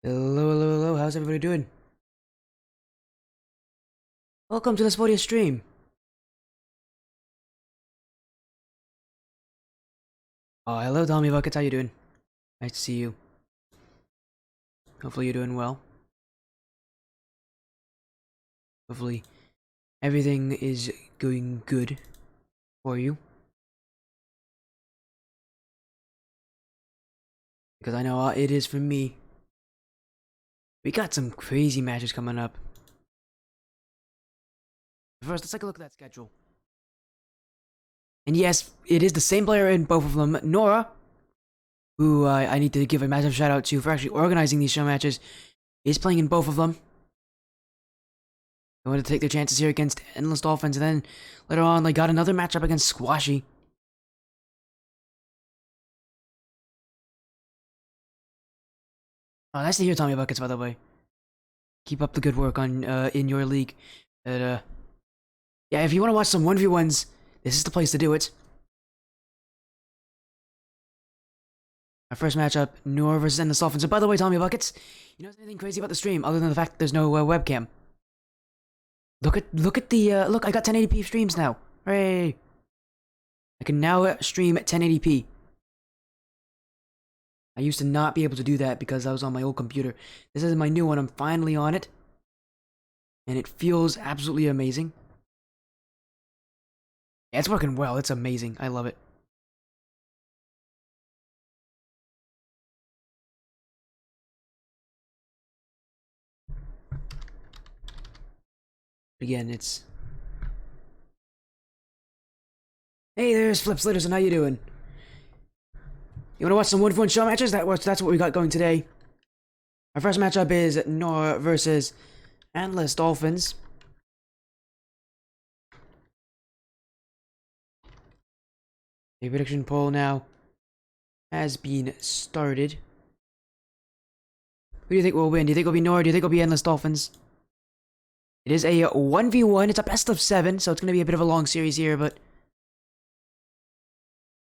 Hello, hello, hello. How's everybody doing? Welcome to the Sportiest stream. Oh, hello, Tommy Buckets. How you doing? Nice to see you. Hopefully you're doing well. Hopefully everything is going good for you. Because I know it is for me. We got some crazy matches coming up. First, let's take a look at that schedule. And yes, it is the same player in both of them, Nora, who I need to give a massive shout out to for actually organizing these show matches, is playing in both of them. They wanted to take their chances here against EndlessDolphins, and then later on, they got another matchup against Squashy. Oh, nice to hear, Tommy Buckets, by the way. Keep up the good work on in your league. Yeah, if you want to watch some 1v1s, this is the place to do it. Our first matchup, Nora versus EndlessDolphins. So by the way, Tommy Buckets, you know anything crazy about the stream other than the fact that there's no webcam? Look at the look. I got 1080p streams now. Hooray! I can now stream at 1080p. I used to not be able to do that because I was on my old computer. This is my new one. I'm finally on it, and it feels absolutely amazing. Yeah, it's working well. It's amazing. I love it. Again, it's... Hey, there's Flip Slitterson. How you doing? You want to watch some 1v1 show matches? That's what we got going today. Our first matchup is Nora versus EndlessDolphins. The prediction poll now has been started. Who do you think will win? Do you think it'll be Nora? Do you think it'll be EndlessDolphins? It is a 1v1. It's a best of 7, so it's going to be a bit of a long series here, but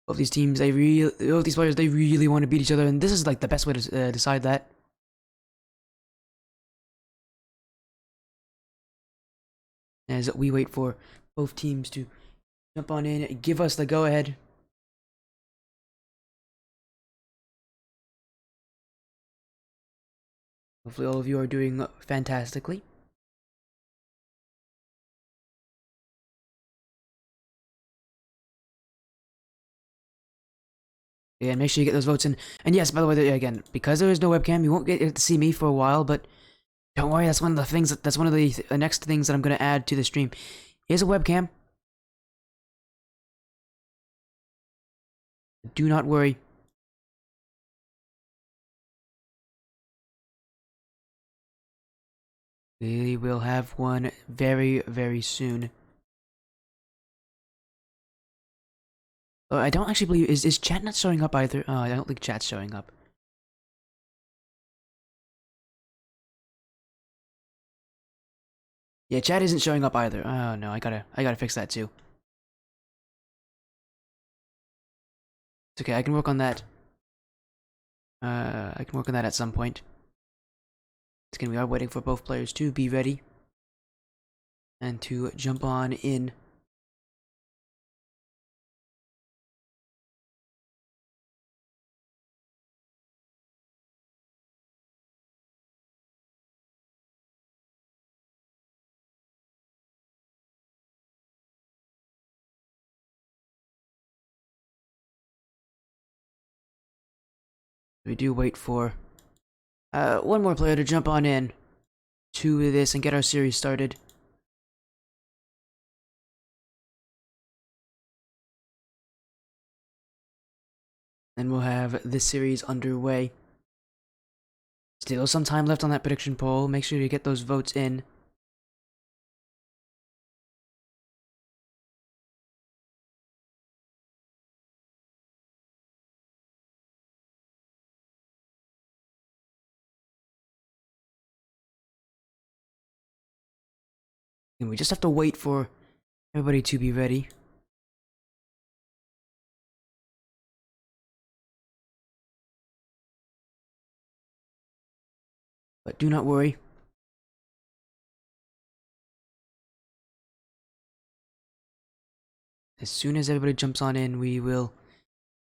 both these teams, both these players, they really want to beat each other, and this is like the best way to decide that. As we wait for both teams to jump on in, give us the go-ahead. Hopefully all of you are doing fantastically. Yeah, make sure you get those votes in. And yes, by the way, again, because there is no webcam, you won't get to see me for a while, but don't worry, that's one of the things, that's one of the next things that I'm going to add to the stream, is a webcam. Do not worry. We will have one very, very soon. I don't actually believe... Is chat not showing up either? I don't think chat's showing up. Yeah, chat isn't showing up either. Oh no, I gotta fix that too. It's okay, I can work on that. I can work on that at some point. It's gonna be... We are waiting for both players to be ready. And to jump on in. We do wait for one more player to jump on in to this and get our series started. Then we'll have this series underway. Still some time left on that prediction poll. Make sure you get those votes in. And we just have to wait for everybody to be ready. But do not worry. As soon as everybody jumps on in, we will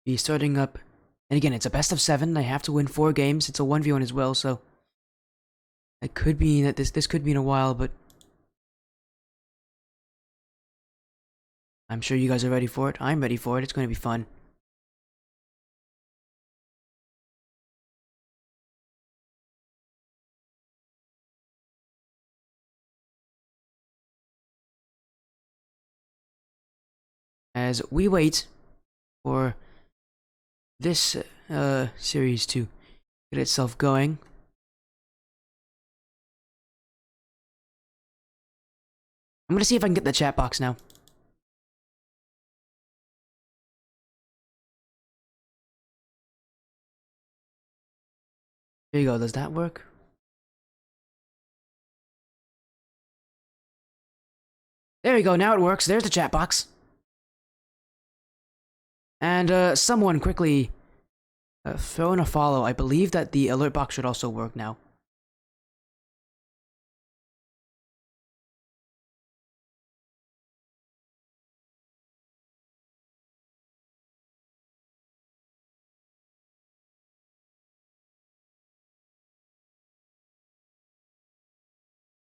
be starting up. And again, it's a best of 7. I have to win 4 games. It's a 1v1 as well, so it could be that this could be in a while, but I'm sure you guys are ready for it. I'm ready for it. It's going to be fun. As we wait for this series to get itself going. I'm gonna see if I can get the chat box now. There you go, does that work? There you go, now it works. There's the chat box. And someone quickly throw in a follow. I believe that the alert box should also work now.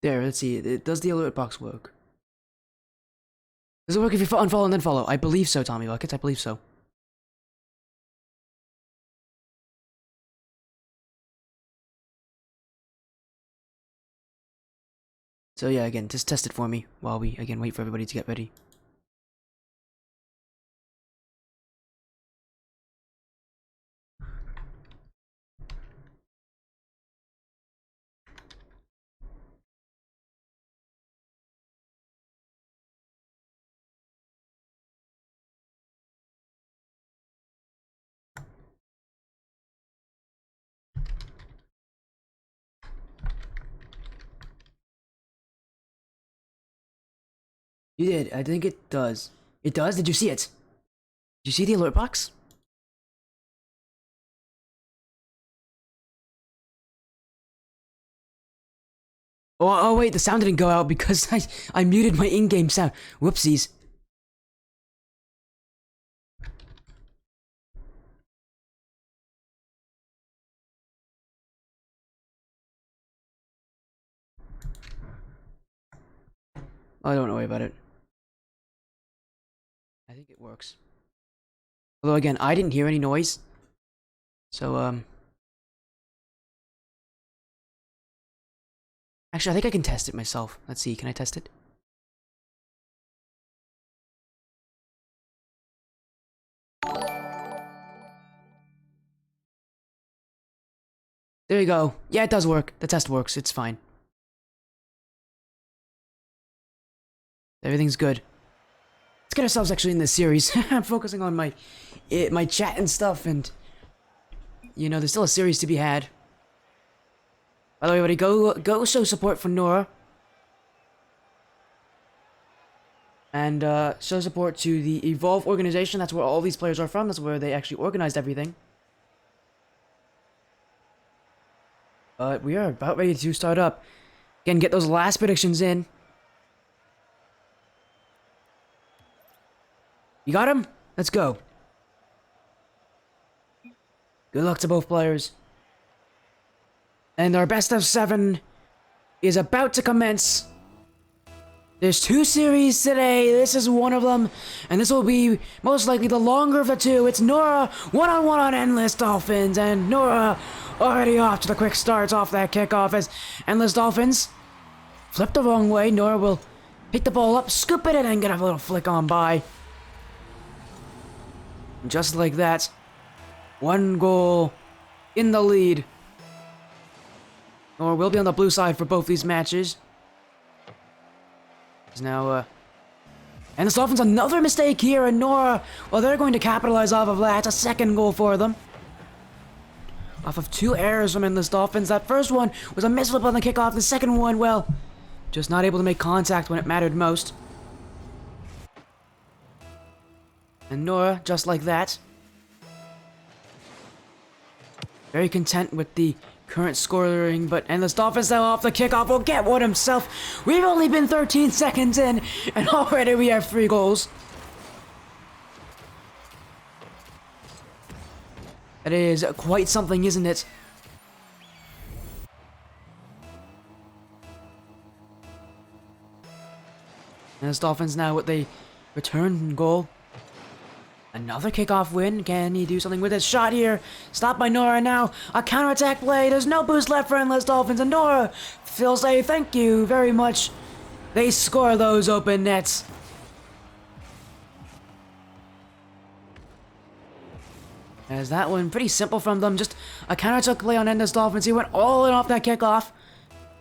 There, let's see. Does the alert box work? Does it work if you unfollow and then follow? I believe so, Tommy Buckets. I believe so. So yeah, again, just test it for me while we, again, wait for everybody to get ready. You did. I think it does. It does? Did you see it? Did you see the alert box? Oh wait, the sound didn't go out because I muted my in-game sound. Whoopsies. Oh, don't worry about it. I think it works. Although again, I didn't hear any noise. So, actually, I think I can test it myself. Let's see, can I test it? There you go. Yeah, it does work. The test works. It's fine. Everything's good. Let's get ourselves actually in this series. I'm focusing on my chat and stuff, and you know, there's still a series to be had. By the way, everybody, go show support for Nora. And show support to the Evolve organization. That's where all these players are from. That's where they actually organized everything. But we are about ready to start up. Again, get those last predictions in. You got him? Let's go. Good luck to both players. And our best of 7 is about to commence. There's 2 series today. This is one of them. And this will be most likely the longer of the 2. It's Nora one-on-one on Endless Dolphins. And Nora already off to the quick starts off that kickoff as Endless Dolphins flip the wrong way. Nora will pick the ball up, scoop it in, and get a little flick on by. Just like that. 1 goal in the lead. Nora will be on the blue side for both these matches. Now, and the Dolphins, another mistake here, and Nora, well, they're going to capitalize off of that. A 2nd goal for them. Off of 2 errors from Endless Dolphins. That first one was a mislip on the kickoff. The second one, well, just not able to make contact when it mattered most. And Nora, just like that. Very content with the current scoring, but Endless Dolphins now off the kickoff will get one himself. We've only been 13 seconds in, and already we have 3 goals. That is quite something, isn't it? Endless Dolphins now with the return goal. Another kickoff win. Can he do something with his shot here? Stopped by Nora now. A counterattack play. There's no boost left for Endless Dolphins. And Nora will say thank you very much. They score those open nets. As that one, pretty simple from them. Just a counterattack play on Endless Dolphins. He went all in off that kickoff.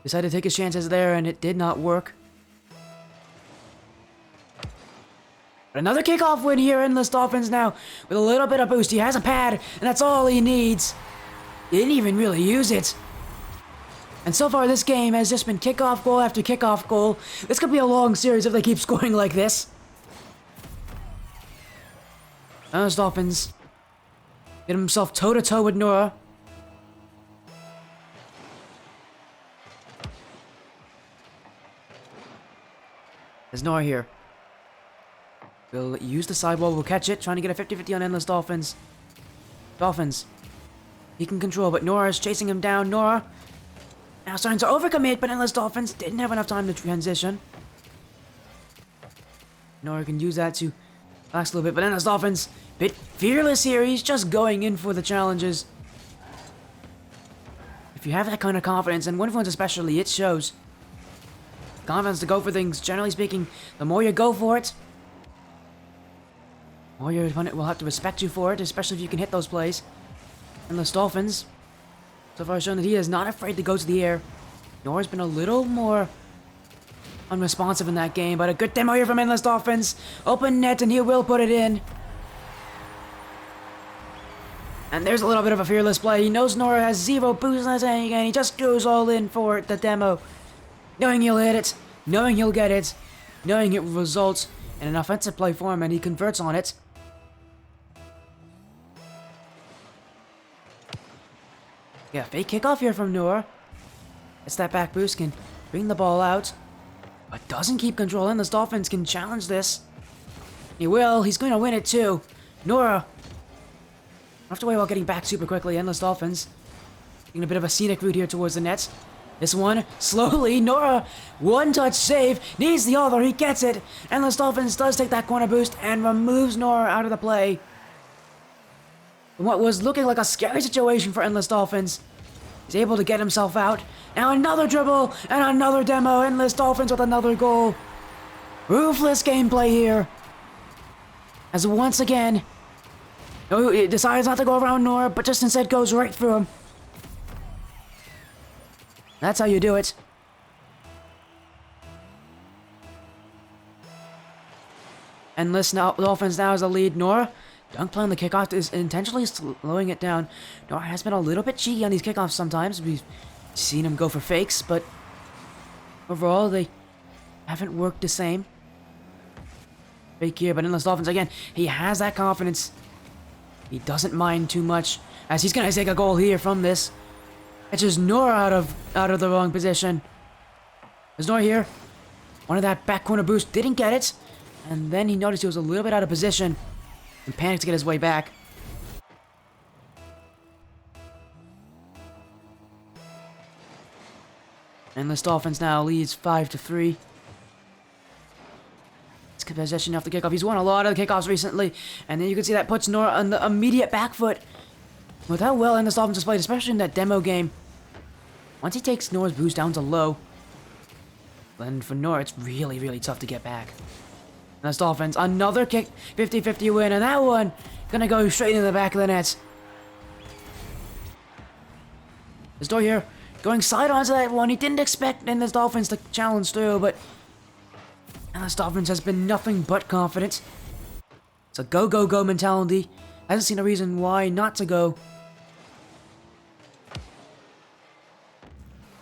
Decided to take his chances there, and it did not work. But another kickoff win here, Endless Dolphins now, with a little bit of boost. He has a pad, and that's all he needs. He didn't even really use it. And so far, this game has just been kickoff goal after kickoff goal. This could be a long series if they keep scoring like this. Endless Dolphins get himself toe-to-toe with Nora. There's Nora here. We'll use the sidewall, we'll catch it, trying to get a 50-50 on Endless Dolphins. Dolphins. He can control, but Nora is chasing him down. Nora now starting to overcommit, but Endless Dolphins didn't have enough time to transition. Nora can use that to relax a little bit, but Endless Dolphins, bit fearless here. He's just going in for the challenges. If you have that kind of confidence, and Winfluence especially, it shows. Confidence to go for things, generally speaking, the more you go for it, or your opponent will have to respect you for it, especially if you can hit those plays. Endless Dolphins, so far, shown that he is not afraid to go to the air. Nora's been a little more unresponsive in that game, but a good demo here from Endless Dolphins. Open net, and he will put it in. And there's a little bit of a fearless play. He knows Nora has 0 boost in his tank, and he just goes all in for the demo. Knowing he'll hit it, knowing he'll get it, knowing it results in an offensive play for him, and he converts on it. Yeah, fake kickoff here from Nora. It's that back boost can bring the ball out, but doesn't keep control. Endless Dolphins can challenge this. He will. He's going to win it too. Nora, don't have to worry about getting back super quickly. Endless Dolphins taking a bit of a scenic route here towards the net. This one, slowly, Nora, one-touch save, needs the other, he gets it. Endless Dolphins does take that corner boost and removes Nora out of the play. From what was looking like a scary situation for Endless Dolphins, he's able to get himself out. Now another dribble and another demo. Endless Dolphins with another goal. Ruthless gameplay here. As once again, he decides not to go around Nora, but just instead goes right through him. That's how you do it. Endless Dolphins now has the lead. Nora, dunk play on the kickoff is intentionally slowing it down. Nora has been a little bit cheeky on these kickoffs sometimes. We've seen him go for fakes, but overall they haven't worked the same. Fake here, but Endless Dolphins again, he has that confidence. He doesn't mind too much, as he's gonna take a goal here from this. It's just Nora out of the wrong position. There's Nora here. One of that back corner boost, didn't get it. And then he noticed he was a little bit out of position and panicked to get his way back. Endless Dolphins now leads 5-3. It's good possession off the kickoff. He's won a lot of the kickoffs recently. And then you can see that puts Nora on the immediate back foot. With how well Endless Dolphins has played, especially in that demo game. Once he takes Nora's boost down to low, then for Nora, it's really, really tough to get back. Endless Dolphins, another kick, 50-50 win, and that one gonna go straight into the back of the net. This door here, going side onto that one. He didn't expect Endless Dolphins to challenge through, but Endless Dolphins has been nothing but confident. It's a go, go, go mentality. Hasn't seen a reason why not to go.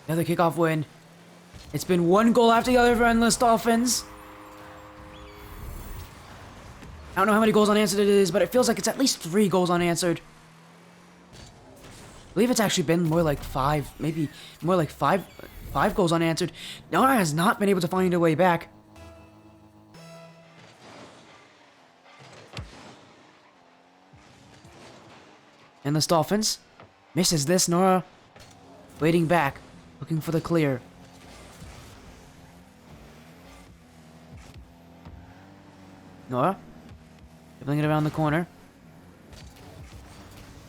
Another kickoff win. It's been one goal after the other for Endless Dolphins. I don't know how many goals unanswered it is, but it feels like it's at least 3 goals unanswered. believe it's actually been more like 5, maybe more like 5 goals unanswered. Nora has not been able to find her way back. EndlessDolphins misses this. Nora waiting back, looking for the clear. Nora dribbling it around the corner.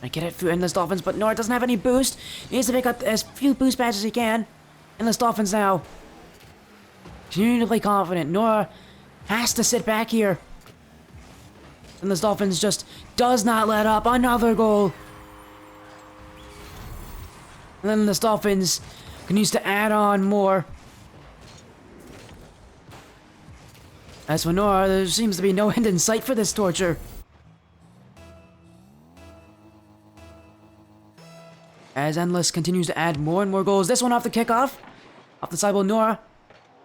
I get it through EndlessDolphins, but Nora doesn't have any boost. He needs to pick up as few boost badges as he can. EndlessDolphins now continuing to play confident. Nora has to sit back here. EndlessDolphins just does not let up. Another goal. And then EndlessDolphins continues to add on more. As for Nora, there seems to be no end in sight for this torture. As Endless continues to add more and more goals. This one off the kickoff. Off the sideball, Nora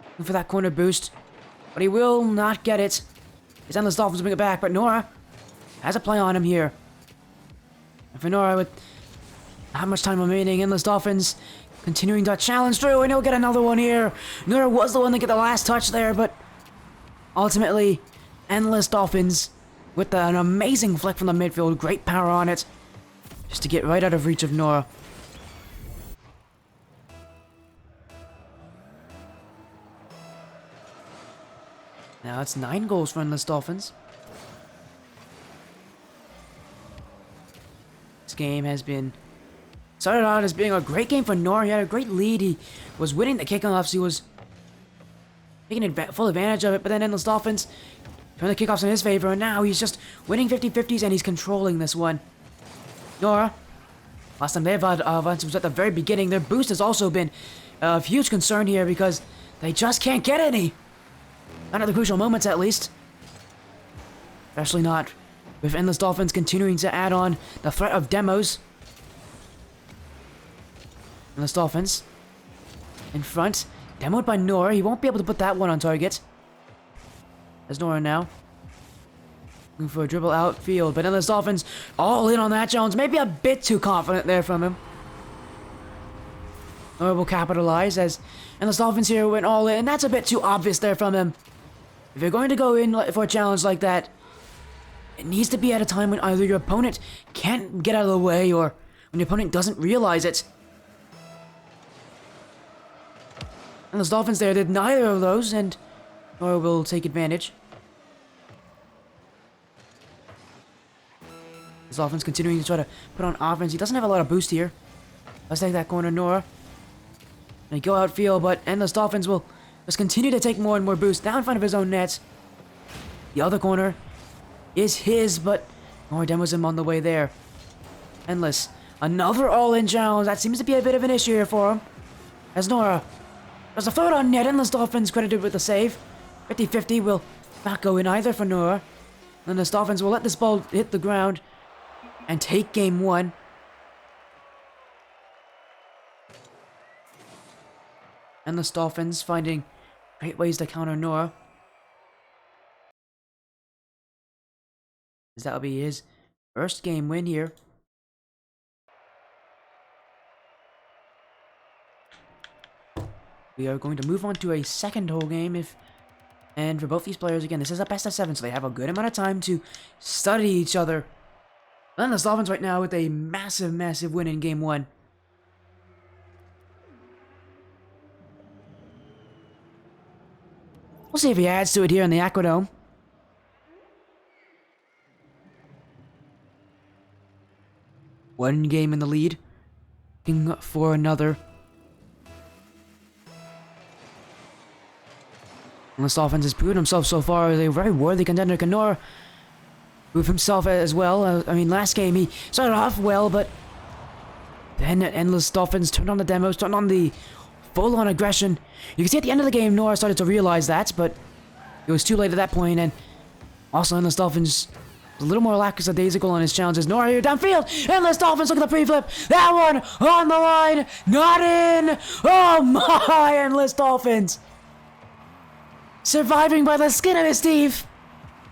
looking for that corner boost. But he will not get it. As EndlessDolphins bring it back, but Nora has a play on him here. And for Nora, with not much time remaining, EndlessDolphins continuing to challenge through, and he'll get another one here. Nora was the one to get the last touch there, but ultimately, EndlessDolphins with an amazing flick from the midfield. Great power on it. Just to get right out of reach of Nora. Now it's 9 goals for EndlessDolphins. This game has been started out as being a great game for Nora. He had a great lead. He was winning the kickoffs. He was taking full advantage of it, but then EndlessDolphins turned the kickoffs in his favor, and now he's just winning 50-50s and he's controlling this one. Nora, last time they've had offense was at the very beginning. Their boost has also been a huge concern here because they just can't get any. Not at the crucial moments, at least. Especially not with EndlessDolphins continuing to add on the threat of demos. EndlessDolphins in front. Demoed by Nora. He won't be able to put that one on target. There's Nora now. Looking for a dribble outfield, but EndlessDolphins all in on that. Jones maybe a bit too confident there from him. Nora will capitalize as EndlessDolphins here went all in, and that's a bit too obvious there from him. If you're going to go in for a challenge like that, it needs to be at a time when either your opponent can't get out of the way or when your opponent doesn't realize it. EndlessDolphins there did neither of those, and Nora will take advantage. EndlessDolphins continuing to try to put on offense. He doesn't have a lot of boost here. Let's take that corner, Nora. And go outfield, but EndlessDolphins will just continue to take more and more boost down in front of his own net. The other corner is his, but Nora demos him on the way there. Endless. Another all-in challenge. That seems to be a bit of an issue here for him. As Nora does a third on net. EndlessDolphins credited with the save. 50-50 will not go in either for Nora. EndlessDolphins will let this ball hit the ground and take game 1. EndlessDolphins finding great ways to counter Nora. As that will be his first game win here. We are going to move on to a second whole game and for both these players, again, this is a best of 7, so they have a good amount of time to study each other. EndlessDolphins right now with a massive, massive win in game 1. We'll see if he adds to it here in the Aquadome. One game in the lead. Looking for another. EndlessDolphins has proven himself so far as a very worthy contender. Can Nora prove himself as well? I mean, last game he started off well, but then EndlessDolphins turned on the demos, turned on the full-on aggression. You can see at the end of the game, Nora started to realize that, but it was too late at that point, and also EndlessDolphins a little more lackadaisical on his challenges. Nora here downfield. EndlessDolphins, look at the pre-flip. That one on the line. Not in. Oh my, EndlessDolphins. Surviving by the skin of his teeth.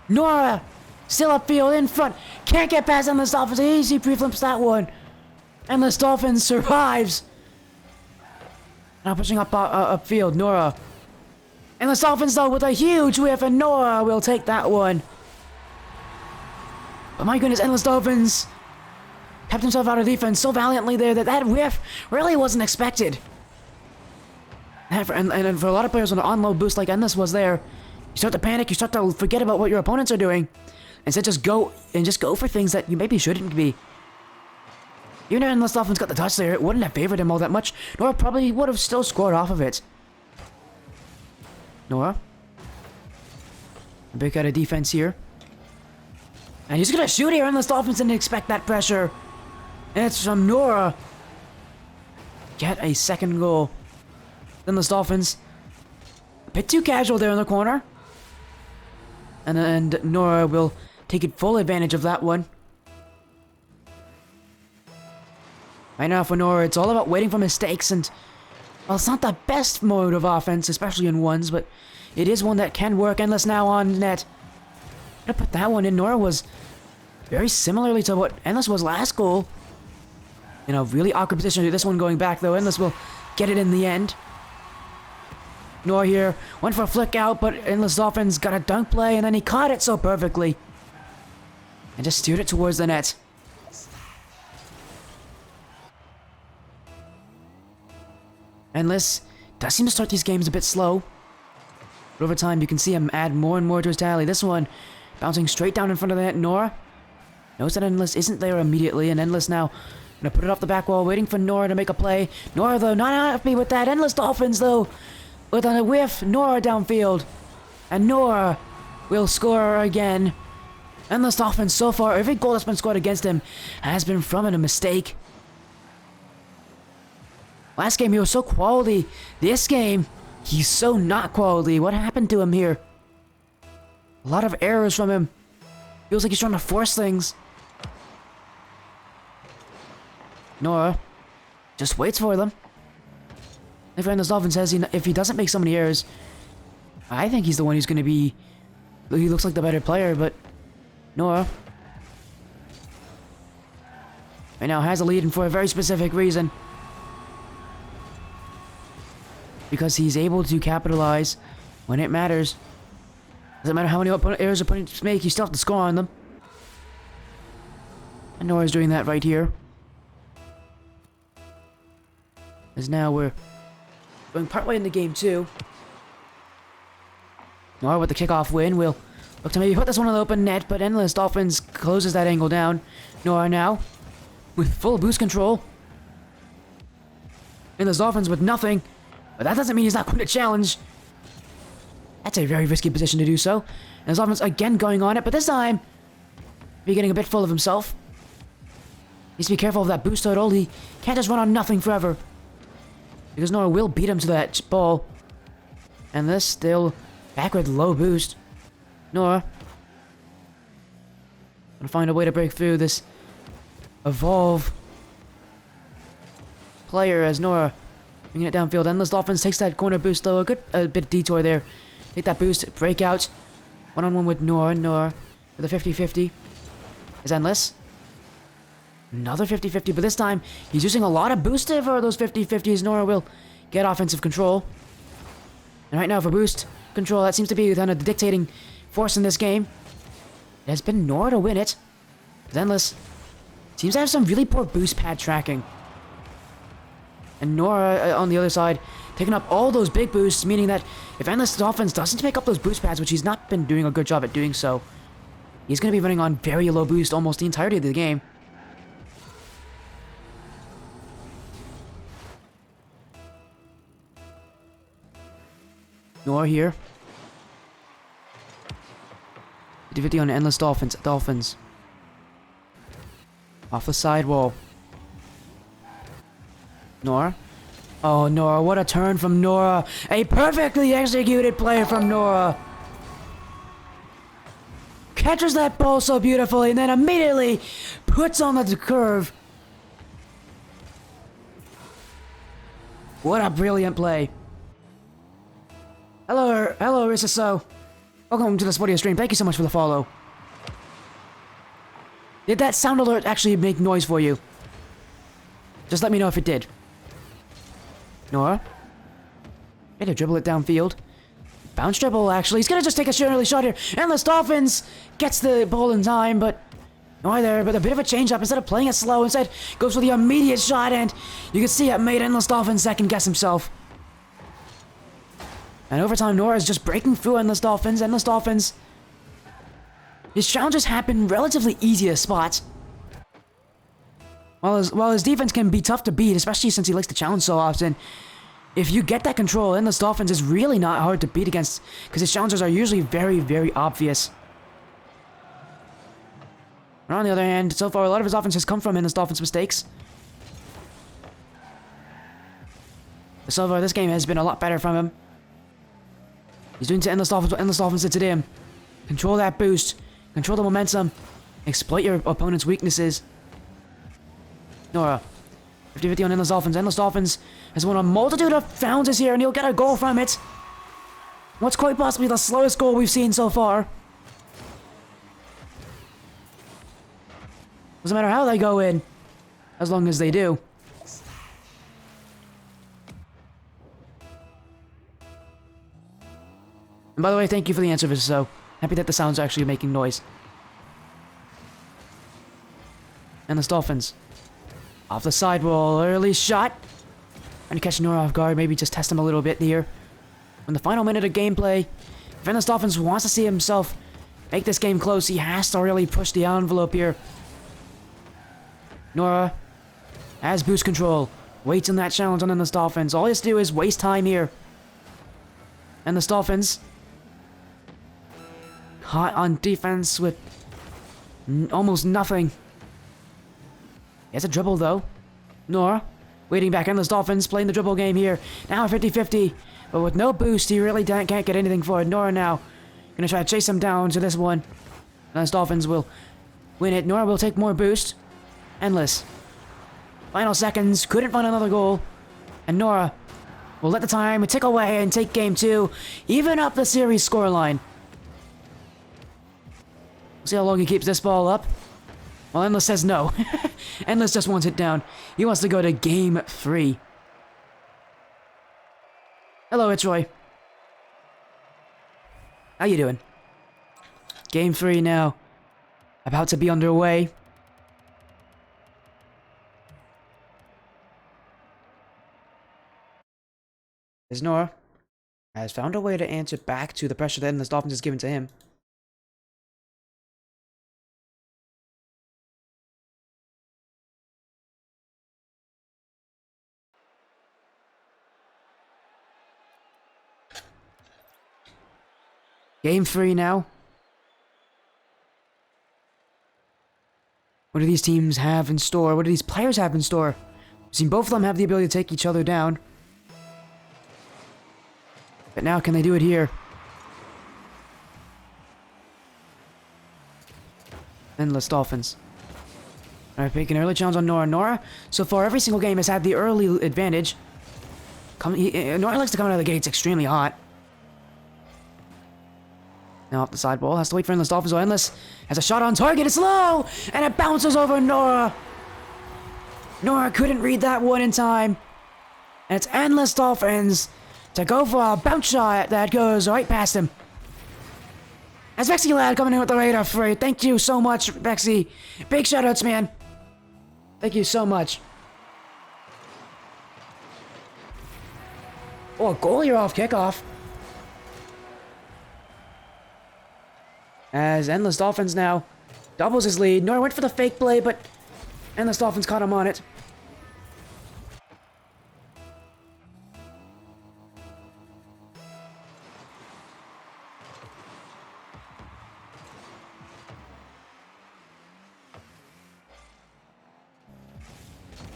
Nora still upfield in front. Can't get past EndlessDolphins. Easy pre-flips that one. Endless Dolphins survives! Now pushing up upfield, Nora. Endless Dolphins though with a huge whiff, and Nora will take that one. But my goodness, Endless Dolphins kept himself out of defense so valiantly there that whiff really wasn't expected. And for a lot of players on an on-low boost like Endless was there, you start to panic, you start to forget about what your opponents are doing. Instead, just go for things that you maybe shouldn't be. Even if Endless Dolphins got the touch there, it wouldn't have favored him all that much. Nora probably would have still scored off of it. Nora. Break out of defense here. And he's gonna shoot here. Endless Dolphins didn't expect that pressure. And it's from Nora. Get a second goal. Endless Dolphins. A bit too casual there in the corner. And Nora will take full advantage of that one. Right now for Nora, it's all about waiting for mistakes, and well, it's not the best mode of offense, especially in ones, but it is one that can work. Endless now on net. Gonna put that one in. Nora was very similarly to what Endless was last goal. In a really awkward position to this one going back, though. Endless will get it in the end. Nora here went for a flick out, but Endless Dolphins got a dunk play, and then he caught it so perfectly. And just steered it towards the net. Endless does seem to start these games a bit slow. But over time, you can see him add more and more to his tally. This one, bouncing straight down in front of the net. Nora knows that Endless isn't there immediately, and Endless now gonna put it off the back wall, waiting for Nora to make a play. Nora, though, not happy with that. Endless Dolphins, though, with a whiff. Nora downfield. And Nora will score again. Endless Dolphins, so far, every goal that's been scored against him has been from a mistake. Last game, he was so quality. This game, he's so not quality. What happened to him here? A lot of errors from him. Feels like he's trying to force things. Nora just waits for them. If Endless Dolphin says if he doesn't make so many errors, I think he's the one who's going to be... He looks like the better player, but Nora right now has a lead, and for a very specific reason. Because he's able to capitalize when it matters. Doesn't matter how many errors opponents make, you still have to score on them. And Nora's doing that right here. As now we're going partway into game 2. Nora with the kickoff win will look to maybe put this one on the open net, but Endless Dolphins closes that angle down. Nora now with full boost control. Endless Dolphins with nothing. But that doesn't mean he's not going to challenge. That's a very risky position to do so. And his offense again going on it, but this time, be getting a bit full of himself. Needs to be careful of that boost total. He can't just run on nothing forever. Because Nora will beat him to that ball. And this still back with low boost. Nora gonna find a way to break through this evolve player as Nora bringing it downfield. Endless Dolphins takes that corner boost though. A bit detour there. Take that boost. Breakout. One-on-one with Nora. Nora with a 50-50. Is Endless. Another 50-50, but this time he's using a lot of boost for those 50-50s. Nora will get offensive control. And right now for boost control, that seems to be kind of the dictating force in this game. It has been Nora to win it. But Endless seems to have some really poor boost pad tracking. And Nora on the other side, taking up all those big boosts, meaning that if Endless Dolphins doesn't pick up those boost pads, which he's not been doing a good job at doing so, he's going to be running on very low boost almost the entirety of the game. Nora here. 50-50 on Endless Dolphins. Off the sidewall. Nora. Oh, Nora, what a turn from Nora. A perfectly executed play from Nora. Catches that ball so beautifully and then immediately puts on the curve. What a brilliant play. Hello, Risaso. Welcome to the Sporty stream. Thank you so much for the follow. Did that sound alert actually make noise for you? Just let me know if it did. Nora? Gonna dribble it downfield. Bounce dribble, actually. He's gonna just take a early shot here. EndlessDolphins gets the ball in time, but Nora there, but a bit of a change up. Instead of playing it slow, instead goes for the immediate shot, and you can see it made EndlessDolphins second guess himself. And over time, Nora is just breaking through EndlessDolphins. EndlessDolphins. His challenges happen relatively easy to spot. While his defense can be tough to beat, especially since he likes to challenge so often, if you get that control, EndlessDolphins is really not hard to beat against, because his challenges are usually very, very obvious. And on the other hand, so far a lot of his offense has come from EndlessDolphins' mistakes. So far this game has been a lot better from him. He's doing to EndlessDolphins what EndlessDolphins did to him. Control that boost. Control the momentum. Exploit your opponent's weaknesses. Nora. 50-50 on EndlessDolphins. EndlessDolphins has won a multitude of rounds here, and he'll get a goal from it. What's quite possibly the slowest goal we've seen so far. Doesn't matter how they go in, as long as they do. And by the way, thank you for the answer, so happy that the sound's actually making noise. EndlessDolphins. Off the sidewall, early shot. Trying to catch Nora off guard, maybe just test him a little bit here. In the final minute of gameplay, if EndlessDolphins wants to see himself make this game close, he has to really push the envelope here. Nora has boost control. Waits on that challenge on EndlessDolphins. All he has to do is waste time here. EndlessDolphins caught on defense with almost nothing. He has a dribble though. Nora waiting back. EndlessDolphins playing the dribble game here. Now 50-50. But with no boost, he really can't get anything for it. Nora now gonna try to chase him down to this one. EndlessDolphins will win it. Nora will take more boost. Endless. Final seconds. Couldn't find another goal. And Nora will let the time tick away and take game 2. Even up the series scoreline. We'll see how long he keeps this ball up. Well, Endless says no. Endless just wants it down. He wants to go to game 3. Hello, it's Roy. How you doing? Game 3 now. About to be underway. As Nora has found a way to answer back to the pressure that EndlessDolphins has given to him. Game 3 now. What do these teams have in store? What do these players have in store? We've seen both of them have the ability to take each other down. But now, can they do it here? EndlessDolphins. Alright, picking an early challenge on Nora. Nora, so far, every single game has had the early advantage. Nora likes to come out of the gates extremely hot. Now off the side ball, has to wait for EndlessDolphins. So Endless has a shot on target, it's low! And it bounces over Nora! Nora couldn't read that one in time. And it's EndlessDolphins to go for a bounce shot that goes right past him. That's Vexy Lad coming in with the radar free. Thank you so much, Vexy. Big shoutouts, man. Thank you so much. Oh, a goal here off kickoff. As EndlessDolphins now doubles his lead. Nora went for the fake play, but EndlessDolphins caught him on it.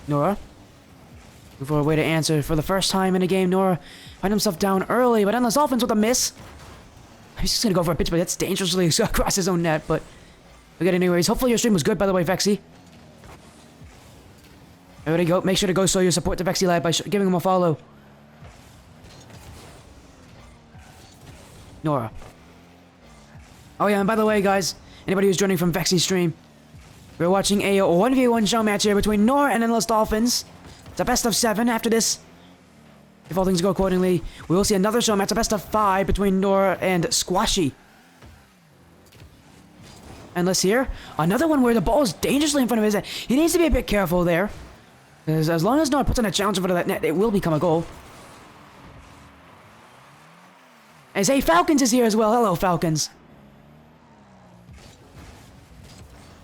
Nora, looking for a way to answer for the first time in a game. Nora find himself down early, but EndlessDolphins with a miss. He's just gonna go for a pitch, but that's dangerously across his own net, but we'll get it anyways. Hopefully your stream was good, by the way, Vexy. Everybody go, make sure to go show your support to Vexy Lad by giving him a follow. Nora. Oh yeah, and by the way, guys, anybody who's joining from Vexy's stream, we're watching a 1v1 show match here between Nora and EndlessDolphins. It's a best of 7 after this. If all things go accordingly, we will see another show match, a best of 5 between Nora and Squashy. Endless here. Another one where the ball is dangerously in front of his head. He needs to be a bit careful there. As long as Nora puts in a challenge in front of that net, it will become a goal. And say Falcons is here as well. Hello, Falcons.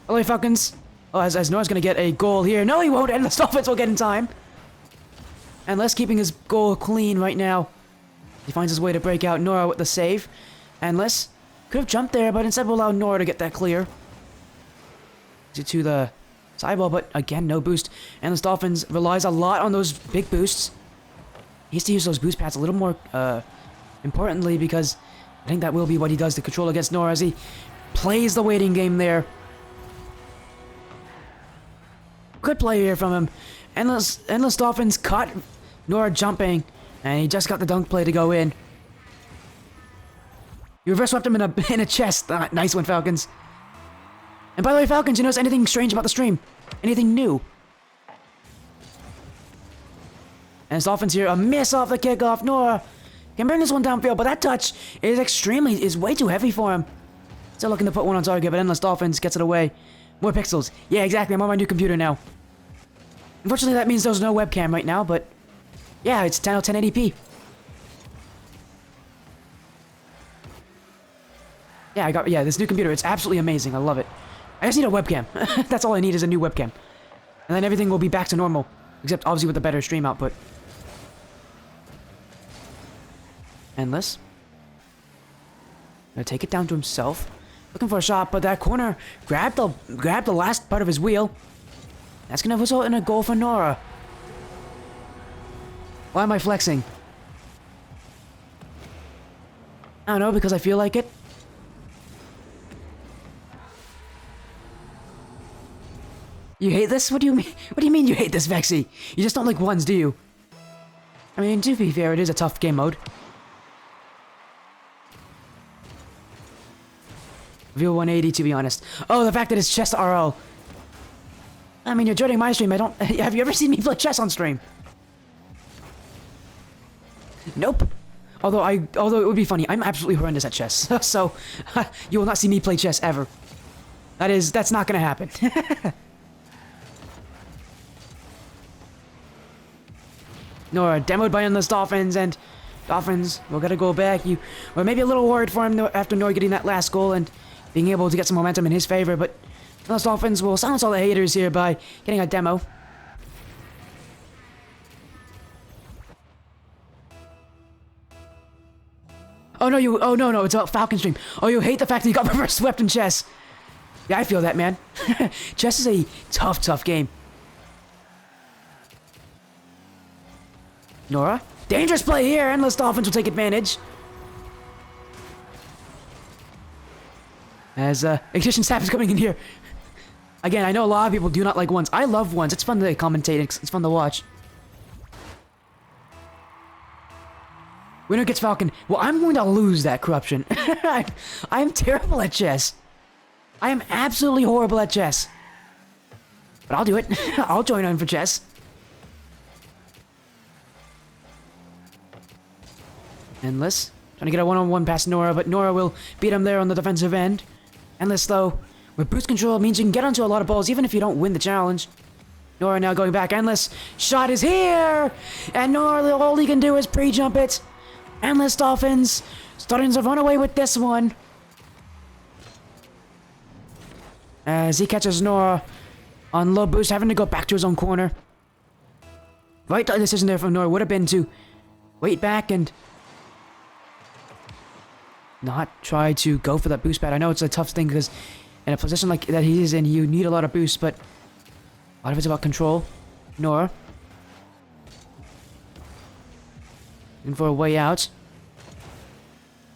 Hello, Falcons. Oh, as Nora's going to get a goal here. No, he won't. EndlessDolphins will get in time. Endless keeping his goal clean right now. He finds his way to break out. Nora with the save. Endless could have jumped there, but instead will allow Nora to get that clear. To the sideball, but again, no boost. EndlessDolphins relies a lot on those big boosts. He has to use those boost pads a little more importantly, because I think that will be what he does to control against Nora as he plays the waiting game there. Good play here from him. EndlessDolphins caught Nora jumping, and he just got the dunk play to go in. You reverse swept him in a chest. Nice one, Falcons. And by the way, Falcons, you notice anything strange about the stream? Anything new? And EndlessDolphins here, a miss off the kickoff. Nora can bring this one downfield, but that touch is way too heavy for him. Still looking to put one on target, but EndlessDolphins gets it away. More pixels. Yeah, exactly. I'm on my new computer now. Unfortunately, that means there's no webcam right now, but yeah, it's 1080p. Yeah, this new computer. It's absolutely amazing. I love it. I just need a webcam. That's all I need is a new webcam. And then everything will be back to normal. Except, obviously, with a better stream output. Endless. Gonna take it down to himself. Looking for a shot, but that corner grabbed the last part of his wheel. That's gonna result in a goal for Nora. Why am I flexing? I don't know, because I feel like it. You hate this? What do you mean? What do you mean you hate this, Vexy? You just don't like ones, do you? I mean, to be fair, it is a tough game mode. View 180, to be honest. Oh, the fact that it's chess RL. I mean, you're dreading my stream. Have you ever seen me play chess on stream? Nope. Although it would be funny. I'm absolutely horrendous at chess. So, you will not see me play chess ever. That's not gonna happen. Nora demoed by EndlessDolphins, and Dolphins will get a goal back. You were maybe a little worried for him after Nora getting that last goal and being able to get some momentum in his favor, but EndlessDolphins will silence all the haters here by getting a demo. Oh no, it's a Falcon stream. Oh, you hate the fact that you got reverse swept in chess. Yeah, I feel that, man. Chess is a tough game. Nora, dangerous play here. EndlessDolphins will take advantage. As Ignition Staff is coming in here. Again, I know a lot of people do not like ones. I love ones. It's fun to commentate. It's fun to watch. Winner gets Falcon. Well, I'm going to lose that corruption. I'm terrible at chess. I am absolutely horrible at chess. But I'll do it. I'll join on for chess. Endless. Trying to get a one-on-one past Nora, but Nora will beat him there on the defensive end. Endless, though, with boost control means you can get onto a lot of balls even if you don't win the challenge. Nora now going back. Endless. Shot is here! And Nora, all he can do is pre-jump it. EndlessDolphins starting to run away with this one. As he catches Nora on low boost, having to go back to his own corner. Right decision there from Nora would have been to wait back and not try to go for that boost pad. I know it's a tough thing because in a position like that he is in, you need a lot of boost, but a lot of it's about control. Nora. Looking for a way out.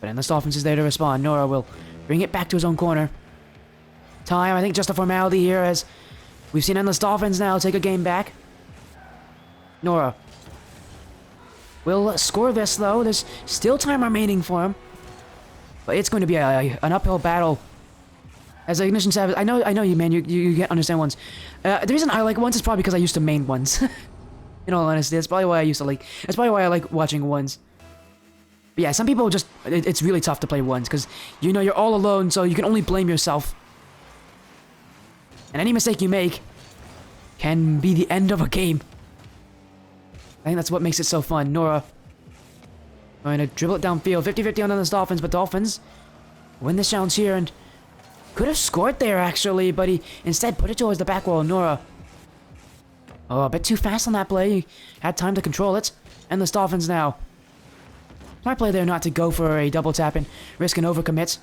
But EndlessDolphins is there to respond. Nora will bring it back to his own corner. Time, I think just a formality here as we've seen EndlessDolphins now take a game back. Nora will score this though. There's still time remaining for him. But it's going to be an uphill battle. As Ignition Savage, I know you, man. You can't understand ones. The reason I like ones is probably because I used to main ones. In all honesty, that's probably why I used to like. That's probably why I like watching ones. But yeah, some people just it's really tough to play ones because you know you're all alone, so you can only blame yourself. And any mistake you make can be the end of a game. I think that's what makes it so fun. Nora going to dribble it downfield, 50-50 on the Dolphins, but Dolphins win this challenge here and could have scored there actually, but he instead put it towards the back wall. Nora. Oh, a bit too fast on that play. He had time to control it. And the Dolphins now. Smart play there not to go for a double tap and risk an overcommit.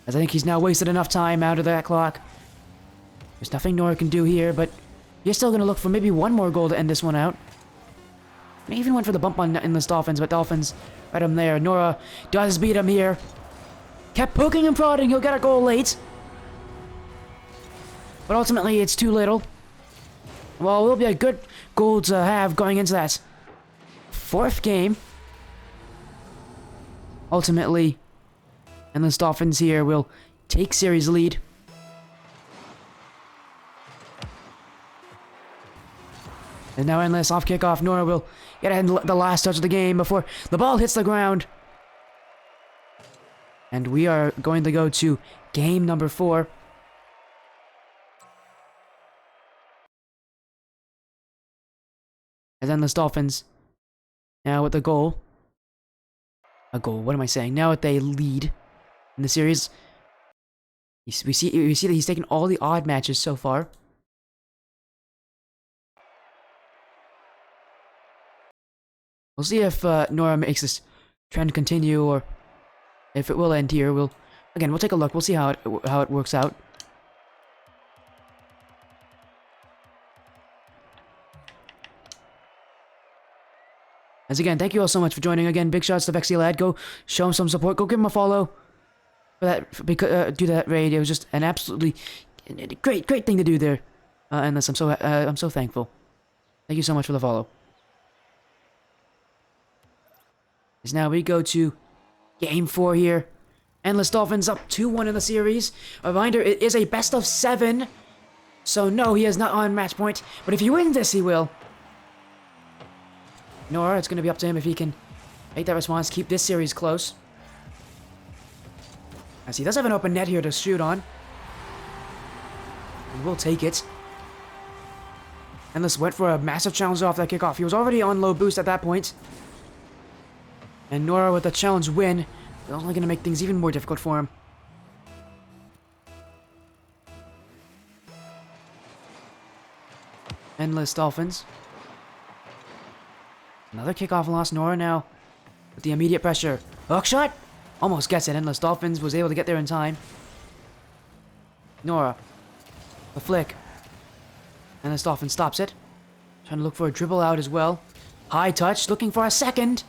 As I think he's now wasted enough time out of that clock. There's nothing Nora can do here, but he's still going to look for maybe one more goal to end this one out. And he even went for the bump on Endless Dolphins, but Dolphins right him there. Nora does beat him here. Kept poking and prodding. He'll get a goal late. But ultimately, it's too little. Well, it will be a good goal to have going into that fourth game. Ultimately, Endless Dolphins here will take series lead. And now Endless off kickoff. Nora will get ahead the last touch of the game before the ball hits the ground. And we are going to go to game number 4. As Endless Dolphins now with the goal. A goal, what am I saying? Now with a lead in the series. We see that he's taken all the odd matches so far. We'll see if Nora makes this trend continue or if it will end here. We'll take a look. We'll see how it works out. As again, thank you all so much for joining. Again, big shouts to Vexy Lad. Go show him some support. Go give him a follow. For that, do that raid. It was just an absolutely great thing to do there. Endless, I'm so thankful. Thank you so much for the follow. As now we go to game 4 here. Endless Dolphins up 2-1 in the series. A reminder, it is a best of 7. So no, he is not on match point. But if he wins this, he will. Nora, it's going to be up to him if he can make that response, keep this series close. As he does have an open net here to shoot on. And we'll take it. Endless went for a massive challenge off that kickoff. He was already on low boost at that point. And Nora with the challenge win is only going to make things even more difficult for him. Endless Dolphins. Another kickoff loss. Nora now with the immediate pressure. Hook shot! Almost gets it. Endless Dolphins was able to get there in time. Nora. The flick. Endless Dolphins stops it. Trying to look for a dribble out as well. High touch. Looking for a second.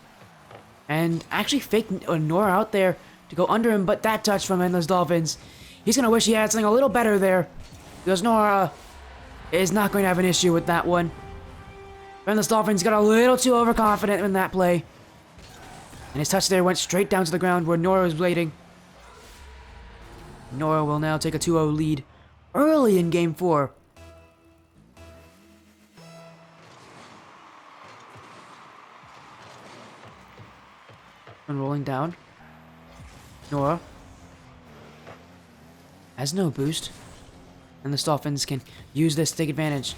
And actually faked Nora out there to go under him. But that touch from Endless Dolphins. He's going to wish he had something a little better there. Because Nora is not going to have an issue with that one. Endless Dolphins got a little too overconfident in that play. And his touch there went straight down to the ground where Nora was waiting. Nora will now take a 2-0 lead early in game 4. And rolling down. Nora has no boost. And the Dolphins can use this to take advantage.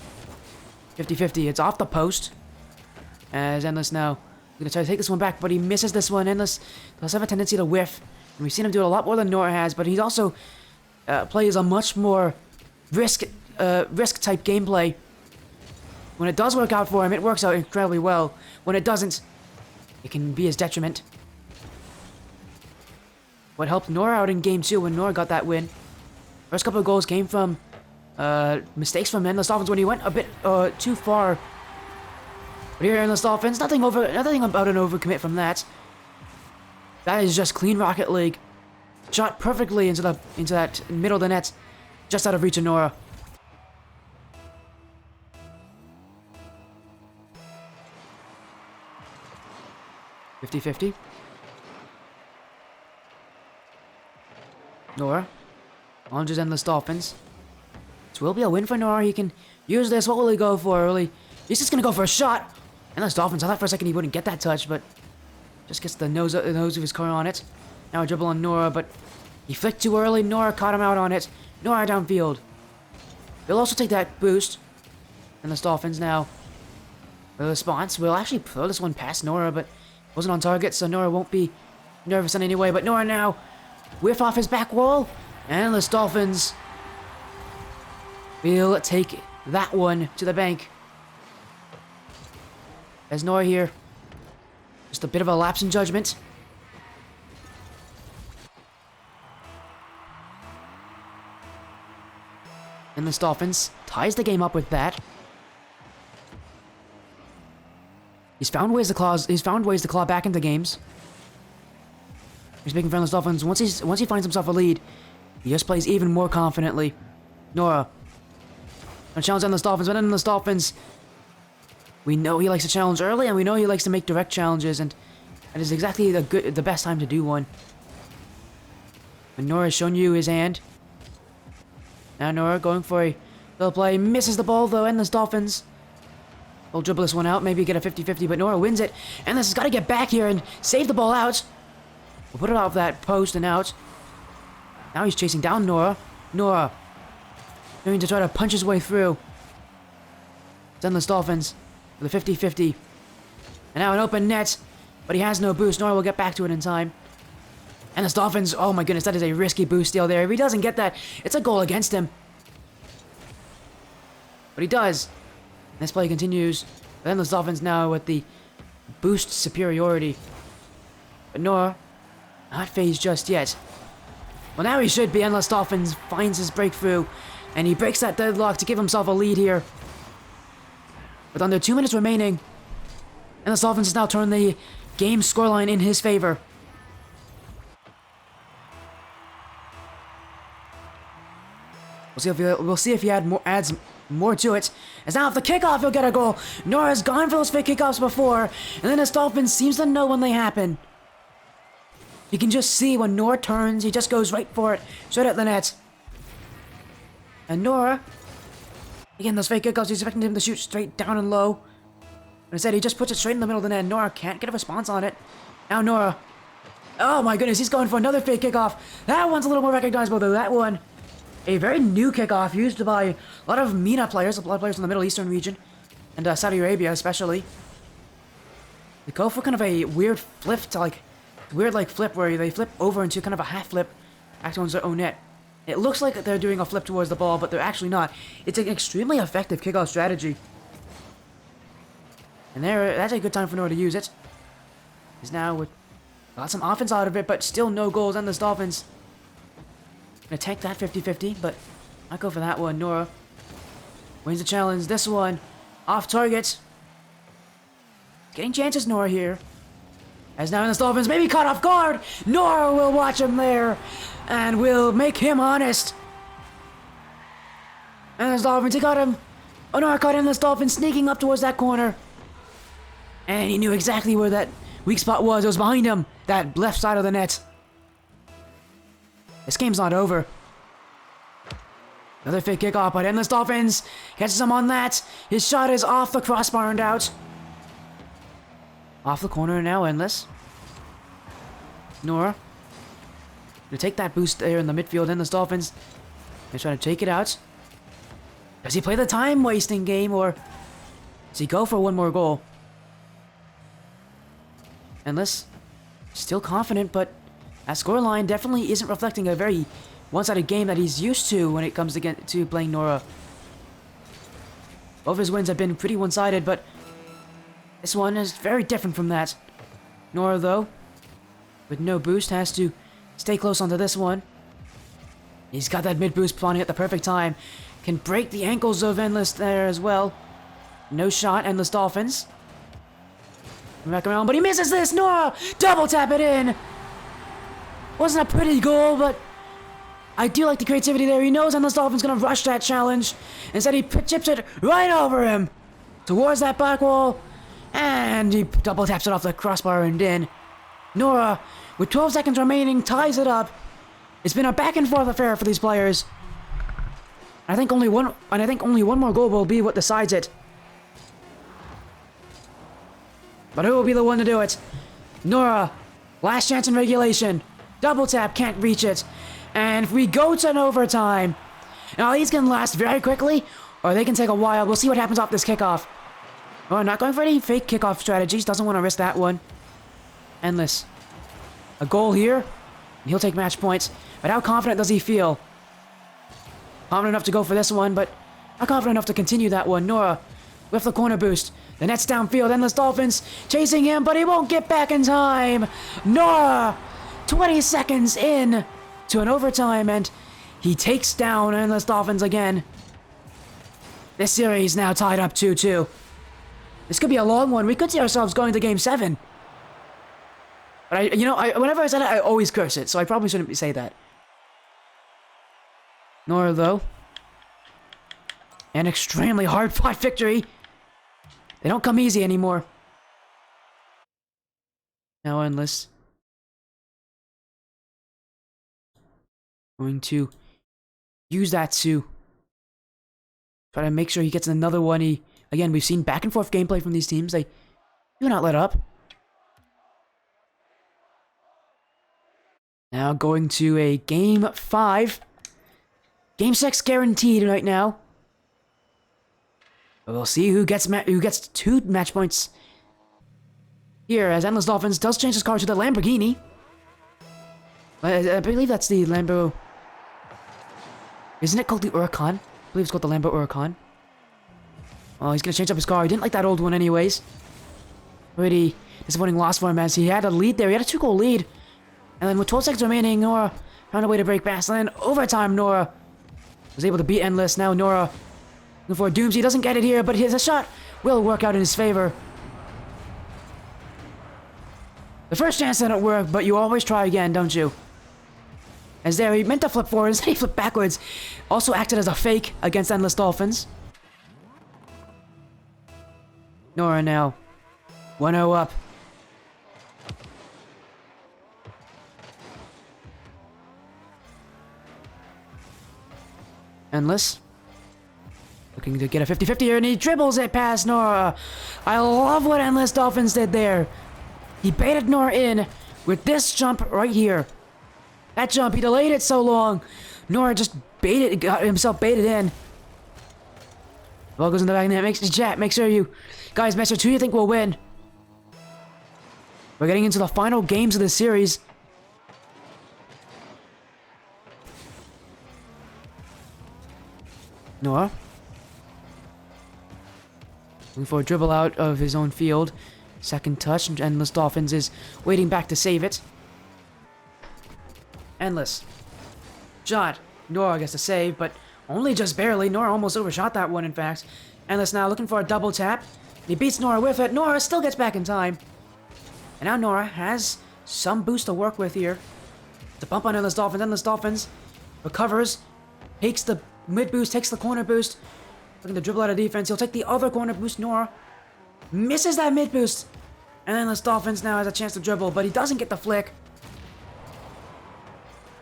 50-50. It's off the post. As Endless now going to try to take this one back, but he misses this one. Endless does have a tendency to whiff. And we've seen him do it a lot more than Nora has, but he also plays a much more risk type gameplay. When it does work out for him, it works out incredibly well. When it doesn't, it can be his detriment. What helped Nora out in game 2 when Nora got that win. First couple of goals came from mistakes from Endless Dolphins when he went a bit too far. But here, Endless Dolphins, nothing about an overcommit from that. That is just clean Rocket League. Shot perfectly into that middle of the net, just out of reach of Nora. (50-50). Nora launches Endless Dolphins This will be a win for Nora. He can use this. What will he go for? He's just gonna go for a shot. EndlessDolphins. I thought for a second he wouldn't get that touch, but just gets the nose of his car on it. Now a dribble on Nora, but he flicked too early. Nora caught him out on it. Nora downfield. He'll also take that boost. EndlessDolphins now. The response will actually throw this one past Nora, but wasn't on target, so Nora won't be nervous in any way. But Nora now whiff off his back wall. EndlessDolphins will take that one to the bank. As Nora here, just a bit of a lapse in judgment. EndlessDolphins ties the game up with that. He's found ways to claw back into games. He's making for EndlessDolphins. Once he finds himself a lead, he just plays even more confidently. Nora gonna challenge EndlessDolphins, but EndlessDolphins, we know he likes to challenge early, and we know he likes to make direct challenges, and that is exactly the best time to do one. And Nora has shown you his hand. Now Nora going for a little play, misses the ball though. EndlessDolphins will dribble this one out, maybe get a 50-50, but Nora wins it. Endless has got to get back here and save the ball out. We'll put it off that post and out. Now he's chasing down Nora. Nora going to try to punch his way through. It's EndlessDolphins with a 50-50. And now an open net, but he has no boost. Nora will get back to it in time. EndlessDolphins, oh my goodness, that is a risky boost steal there. If he doesn't get that, it's a goal against him. But he does. This play continues. But EndlessDolphins now with the boost superiority. But Nora, not phased just yet. Well, now he should be. EndlessDolphins finds his breakthrough, and he breaks that deadlock to give himself a lead here. With under 2 minutes remaining, EndlessDolphins has now turned the game scoreline in his favor. We'll see if he adds more to it. As now, if the kickoff, he'll get a goal. Nora's gone for those fake kickoffs before, and then EndlessDolphins seems to know when they happen. You can just see when Nora turns, he just goes right for it, straight at the net. And Nora, again, those fake kickoffs, he's expecting him to shoot straight down and low. But instead, he just puts it straight in the middle of the net. Nora can't get a response on it. Now Nora, oh my goodness, he's going for another fake kickoff. That one's a little more recognizable though. That one, a very new kickoff used by a lot of MENA players, a lot of players from the Middle Eastern region, and Saudi Arabia especially. They go for kind of a weird flip to like flip where they flip over into kind of a half flip back towards their own net. It looks like they're doing a flip towards the ball, but they're actually not. It's an extremely effective kickoff strategy. And that's a good time for Nora to use it. He's now got some offense out of it, but still no goals. EndlessDolphins gonna tank that 50-50, but not go for that one. Nora wins the challenge. This one off target. Getting chances, Nora here. As now EndlessDolphins may be caught off guard. Nora will watch him there and will make him honest. EndlessDolphins, he got him. Oh, Nora caught EndlessDolphins sneaking up towards that corner. And he knew exactly where that weak spot was. It was behind him, that left side of the net. This game's not over. Another fake kickoff, but EndlessDolphins catches him on that. His shot is off the crossbar and out. Off the corner now, Endless. Nora gonna take that boost there in the midfield. EndlessDolphins, they're trying to take it out. Does he play the time-wasting game, or does he go for one more goal? Endless, still confident, but that scoreline definitely isn't reflecting a very one-sided game that he's used to when it comes to playing Nora. Both his wins have been pretty one-sided, but this one is very different from that. Nora, though, with no boost, has to stay close onto this one. He's got that mid-boost spawning at the perfect time. Can break the ankles of Endless there as well. No shot, EndlessDolphins. Back around, but he misses this! Nora! Double tap it in! Wasn't a pretty goal, but I do like the creativity there. He knows EndlessDolphins gonna rush that challenge. Instead, he chips it right over him towards that back wall. And he double taps it off the crossbar and in. Nora, with 12 seconds remaining, ties it up. It's been a back and forth affair for these players. I think only one more goal will be what decides it. But who will be the one to do it? Nora, last chance in regulation. Double tap, can't reach it. And we go to an overtime. Now these can last very quickly, or they can take a while. We'll see what happens off this kickoff. Oh, not going for any fake kickoff strategies. Doesn't want to risk that one. Endless. A goal here, and he'll take match points. But how confident does he feel? Confident enough to go for this one, but not confident enough to continue that one. Nora with the corner boost. The net's downfield. Endless Dolphins chasing him, but he won't get back in time. Nora, 20 seconds in to an overtime, and he takes down Endless Dolphins again. This series now tied up 2-2. This could be a long one. We could see ourselves going to Game 7. But whenever I said it, I always curse it, so I probably shouldn't say that. Nora, though, an extremely hard-fought victory. They don't come easy anymore. Now Endless. Going to use that to try to make sure he gets another one. Again, we've seen back and forth gameplay from these teams. They do not let up. Now going to a Game 5. Game 6 guaranteed right now. We'll see who gets 2 match points here, as Endless Dolphins does change his car to the Lamborghini. I believe that's the Lambo. Isn't it called the Huracan? I believe it's called the Lambo Huracan. Oh, he's gonna change up his car. He didn't like that old one anyways. Pretty disappointing loss for him, as he had a lead there. He had a 2-goal lead. And then with 12 seconds remaining, Nora found a way to break past. And then overtime, Nora was able to beat Endless. Now Nora looking for Dooms. He doesn't get it here, but his shot will work out in his favor. The first chance didn't work, but you always try again, don't you? As there, he meant to flip forward, instead he flipped backwards. Also acted as a fake against Endless Dolphins. Nora now 1-0 up. Endless. Looking to get a 50-50 here, and he dribbles it past Nora. I love what Endless Dolphins did there. He baited Nora in with this jump right here. That jump, he delayed it so long. Nora just got himself baited in. Ball goes in the back of the net. Make sure you guys message who you think will win. We're getting into the final games of the series. Nora looking for a dribble out of his own field. Second touch, and Endless Dolphins is waiting back to save it. Endless. Shot. Nora gets a save, but only just barely. Nora almost overshot that one, in fact. Endless now looking for a double tap. He beats Nora with it. Nora still gets back in time. And now Nora has some boost to work with here. The bump on Endless Dolphins. Endless Dolphins recovers. Takes the mid boost, takes the corner boost. Looking to dribble out of defense. He'll take the other corner boost. Nora misses that mid boost. And Endless Dolphins now has a chance to dribble, but he doesn't get the flick.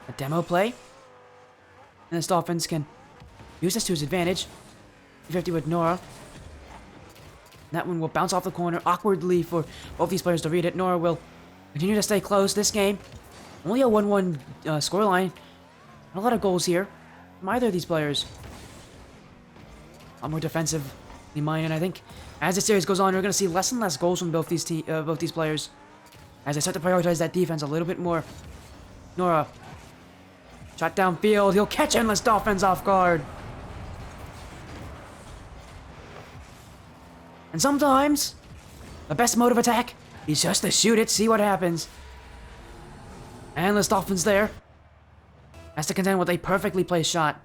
A demo play. Endless Dolphins can use this to his advantage. 50 with Nora. That one will bounce off the corner awkwardly for both these players to read it. Nora will continue to stay close this game. Only a 1-1 scoreline. Not a lot of goals here from either of these players. A lot more defensively minded, I think. As the series goes on, we're going to see less and less goals from both these players, as they start to prioritize that defense a little bit more. Nora. Shot downfield. He'll catch Endless Dolphins off guard. And sometimes, the best mode of attack is just to shoot it, see what happens. Endless Dolphins there has to contend with a perfectly placed shot.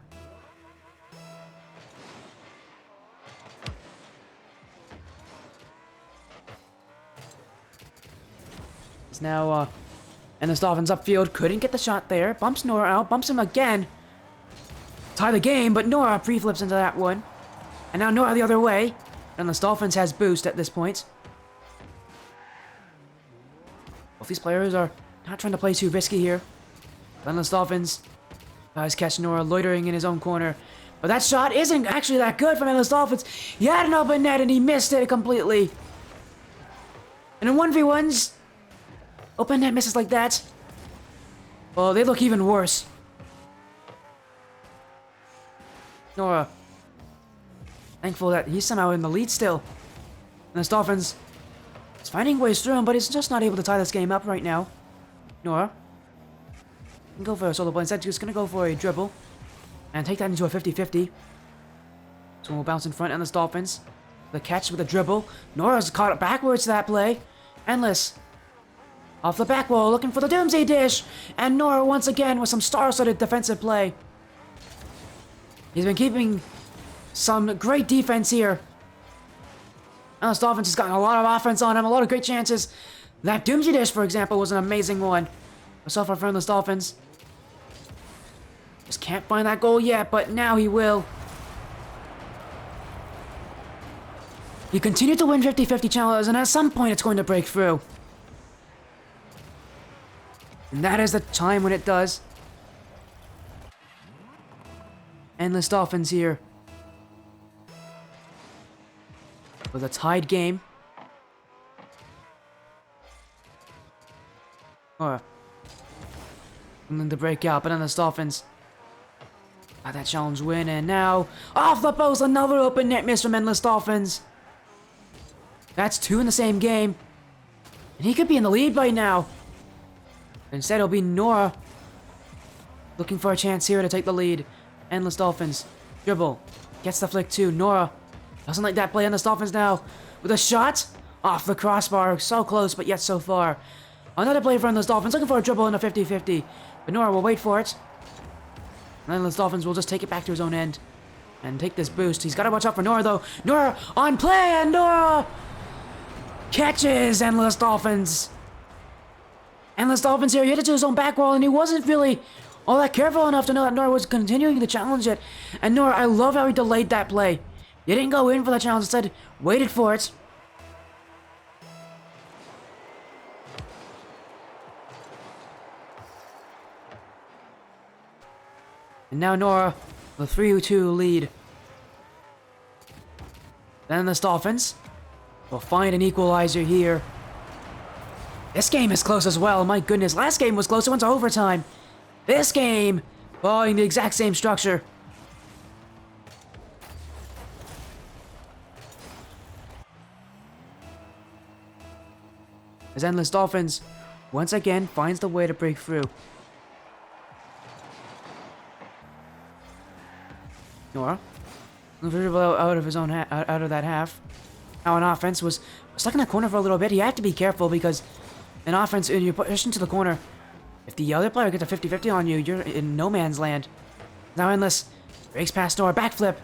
It's now, Endless Dolphins upfield. Couldn't get the shot there. Bumps Nora out. Bumps him again. Tie the game, but Nora pre-flips into that one. And now Nora the other way. Endless Dolphins has boost at this point. Both these players are not trying to play too risky here. Endless Dolphins tries catch Nora loitering in his own corner. But that shot isn't actually that good from Endless Dolphins. He had an open net and he missed it completely. And in 1v1s, open net misses like that, oh, they look even worse. Nora, thankful that he's somehow in the lead still. Endless Dolphins is finding ways through him, but he's just not able to tie this game up right now. Nora can go for a solo play. Instead, he's going to go for a dribble and take that into a 50-50. So we'll bounce in front. Endless Dolphins. The catch with a dribble. Nora's caught it backwards to that play. Endless. Off the back wall, looking for the Doomsday Dish. And Nora once again with some star-studded defensive play. He's been keeping some great defense here. Endless Dolphins has gotten a lot of offense on him, a lot of great chances. That Doomsday Dish, for example, was an amazing one. So far for Endless Dolphins. Just can't find that goal yet, but now he will. You continue to win 50-50 challenges, and at some point it's going to break through. And that is the time when it does. Endless Dolphins here. With a tied game. Or and then to break out, but Endless Dolphins got that challenge win, and now off the post, another open net miss from Endless Dolphins. That's 2 in the same game, and he could be in the lead by now. Instead, it'll be Nora looking for a chance here to take the lead. Endless Dolphins dribble, gets the flick too. Nora doesn't like that play. Endless Dolphins now with a shot off the crossbar, so close but yet so far. Another play for Endless Dolphins, looking for a dribble in a 50-50. But Nora will wait for it. And Endless Dolphins will just take it back to his own end. And take this boost. He's got to watch out for Nora, though. Nora on play, and Nora catches Endless Dolphins. Endless Dolphins here, he hit it to his own back wall, and he wasn't really all that careful enough to know that Nora was continuing to challenge it. And Nora, I love how he delayed that play. He didn't go in for the challenge, instead waited for it. And now Nora, the 3-2 lead. Then the Dolphins will find an equalizer here. This game is close as well, my goodness. Last game was close, it went to overtime. This game, following the exact same structure. As Endless Dolphins once again finds the way to break through. Nora, out of his own out of that half. Now an offense was stuck in the corner for a little bit. You have to be careful because an offense, when you're pushed into the corner, if the other player gets a 50-50 on you, you're in no man's land. Now Endless breaks past Nora, backflip,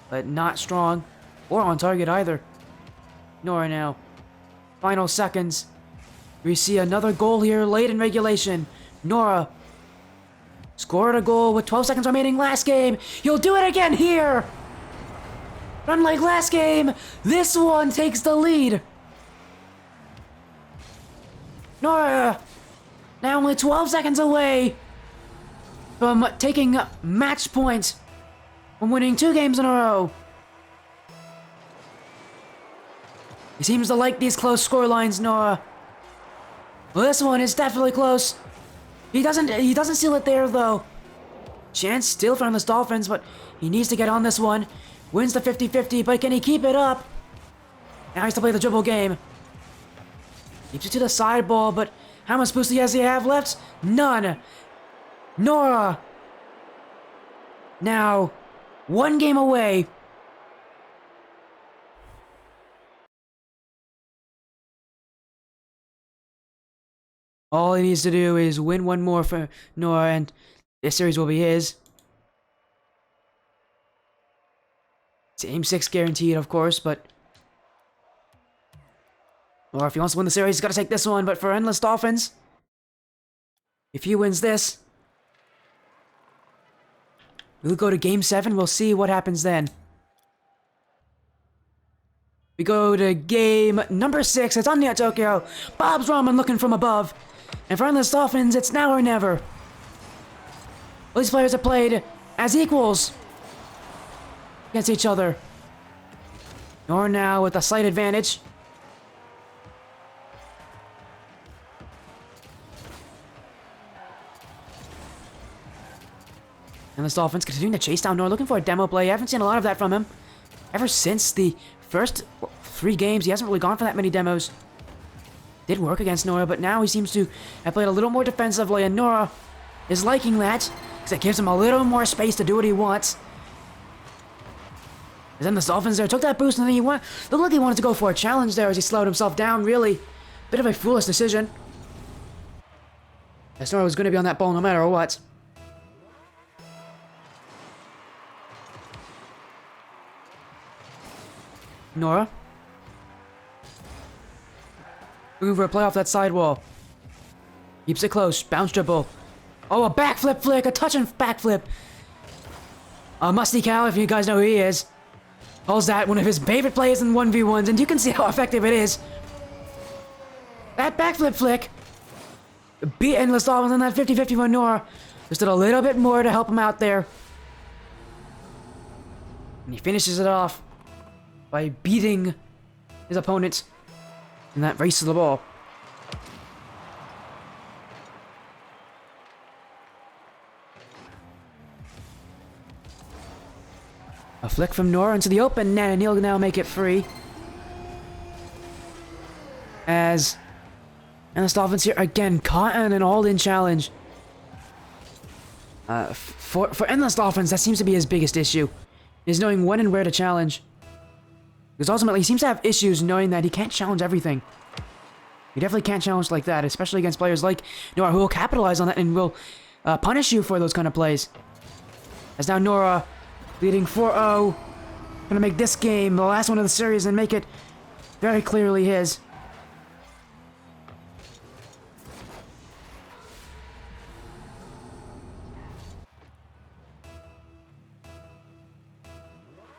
but not strong or on target either. Nora now, final seconds. We see another goal here late in regulation. Nora scored a goal with 12 seconds remaining last game. He'll do it again here. Unlike last game, this one takes the lead. Nora now only 12 seconds away from taking match point from winning 2 games in a row. He seems to like these close scorelines, Nora. Well, this one is definitely close. He doesn't seal it there, though. Chance still for Endless Dolphins, but he needs to get on this one. Wins the 50-50, but can he keep it up? Now he has to play the dribble game. Keeps it to the side ball, but how much boost does he have left? None. Nora now 1 game away. All he needs to do is win 1 more for Nora, and this series will be his. It's Game 6 guaranteed, of course, but... Or if he wants to win the series, he's got to take this one, but for Endless Dolphins, if he wins this, we'll go to Game 7, we'll see what happens then. We go to game number 6, it's on the Tokyo. Bob's Ramen looking from above. And for Endless Dolphins, it's now or never. These players have played as equals. against each other. Nora now with a slight advantage. EndlessDolphins continuing to chase down Nora, looking for a demo play. I haven't seen a lot of that from him. Ever since the first 3 games, he hasn't really gone for that many demos. Did work against Nora, but now he seems to have played a little more defensively, and Nora is liking that, because it gives him a little more space to do what he wants. As EndlessDolphins there took that boost, and then looked like he wanted to go for a challenge there as he slowed himself down, really. Bit of a foolish decision. As Nora was going to be on that ball no matter what. Nora. Looking for a play off that sidewall. Keeps it close. Bounce dribble. Oh, a backflip flick. A touch and backflip. Musty Cal, if you guys know who he is. Calls that one of his favorite plays in 1v1s, and you can see how effective it is. That backflip flick beat EndlessDolphins on that 50-50 for Nora. Just did a little bit more to help him out there. And he finishes it off by beating his opponent in that race to the ball. A flick from Nora into the open net, and he'll now make it free. As EndlessDolphins here again caught in an all-in challenge. For EndlessDolphins, that seems to be his biggest issue, is knowing when and where to challenge. Because ultimately, he seems to have issues knowing that he can't challenge everything. He definitely can't challenge like that, especially against players like Nora, who will capitalize on that and will punish you for those kind of plays. As now Nora leading 4-0. Gonna make this game the last one of the series and make it very clearly his.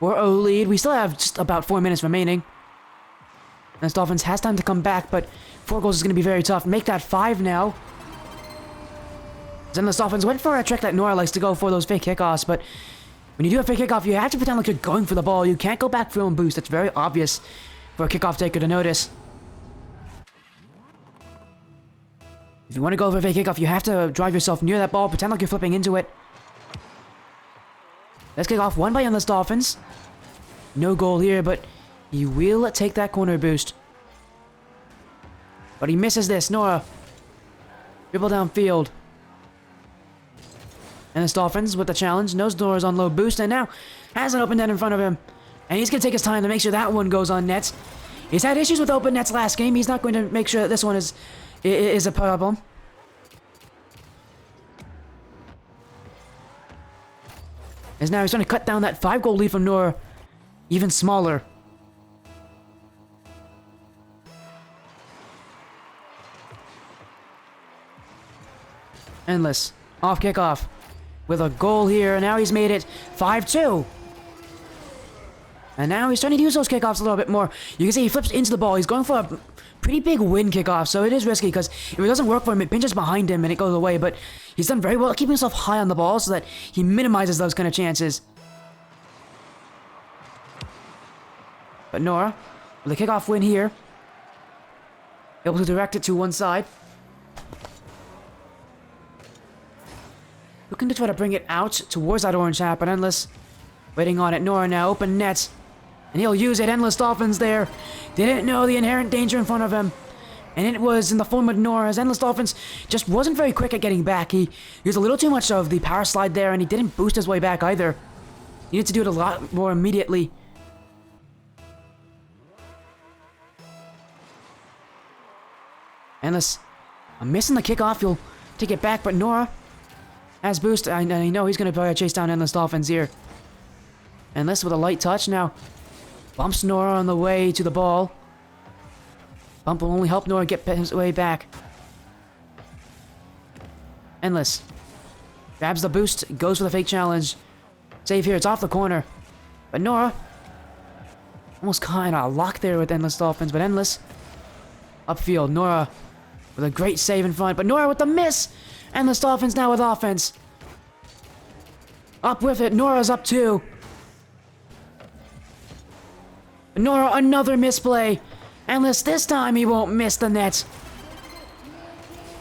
Lead. We still have just about 4 minutes remaining. EndlessDolphins has time to come back, but 4 goals is going to be very tough. Make that 5 now. EndlessDolphins went for a trick that Nora likes to go for, those fake kickoffs, but when you do a fake kickoff, you have to pretend like you're going for the ball. You can't go back through and boost. That's very obvious for a kickoff taker to notice. If you want to go for a fake kickoff, you have to drive yourself near that ball, pretend like you're flipping into it. Let's kick off, won by EndlessDolphins. No goal here, but he will take that corner boost. But he misses this. Nora. Dribble downfield. EndlessDolphins with the challenge. Knows Nora's on low boost, and now has an open net in front of him. And he's going to take his time to make sure that one goes on nets. He's had issues with open nets last game. He's not going to make sure that this one is a problem. As now he's trying to cut down that 5-goal lead from Nora even smaller. Endless. Off kickoff. With a goal here, and now he's made it 5-2. And now he's trying to use those kickoffs a little bit more. You can see he flips into the ball. He's going for a pretty big win kickoff, so it is risky because if it doesn't work for him, it pinches behind him and it goes away. But he's done very well at keeping himself high on the ball so that he minimizes those kind of chances. But Nora, with a kickoff win here, able to direct it to one side. Looking to try to bring it out towards that orange hat, but Endless waiting on it. Nora now, open net. And he'll use it. EndlessDolphins there. Didn't know the inherent danger in front of him. And it was in the form of Nora, as EndlessDolphins just wasn't very quick at getting back. He used a little too much of the power slide there, and he didn't boost his way back either. He needed to do it a lot more immediately. Endless, I'm missing the kickoff. He'll take it back, but Nora has boost. I know he's going to chase down EndlessDolphins here. Endless with a light touch now. Bumps Nora on the way to the ball. Bump will only help Nora get his way back. Endless. Grabs the boost, goes for the fake challenge. Save here, it's off the corner. But Nora almost kind of locked there with EndlessDolphins, but Endless. Upfield, Nora with a great save in front, but Nora with the miss! EndlessDolphins now with offense. Up with it, Nora's up 2. Nora, another misplay. Endless, this time he won't miss the net.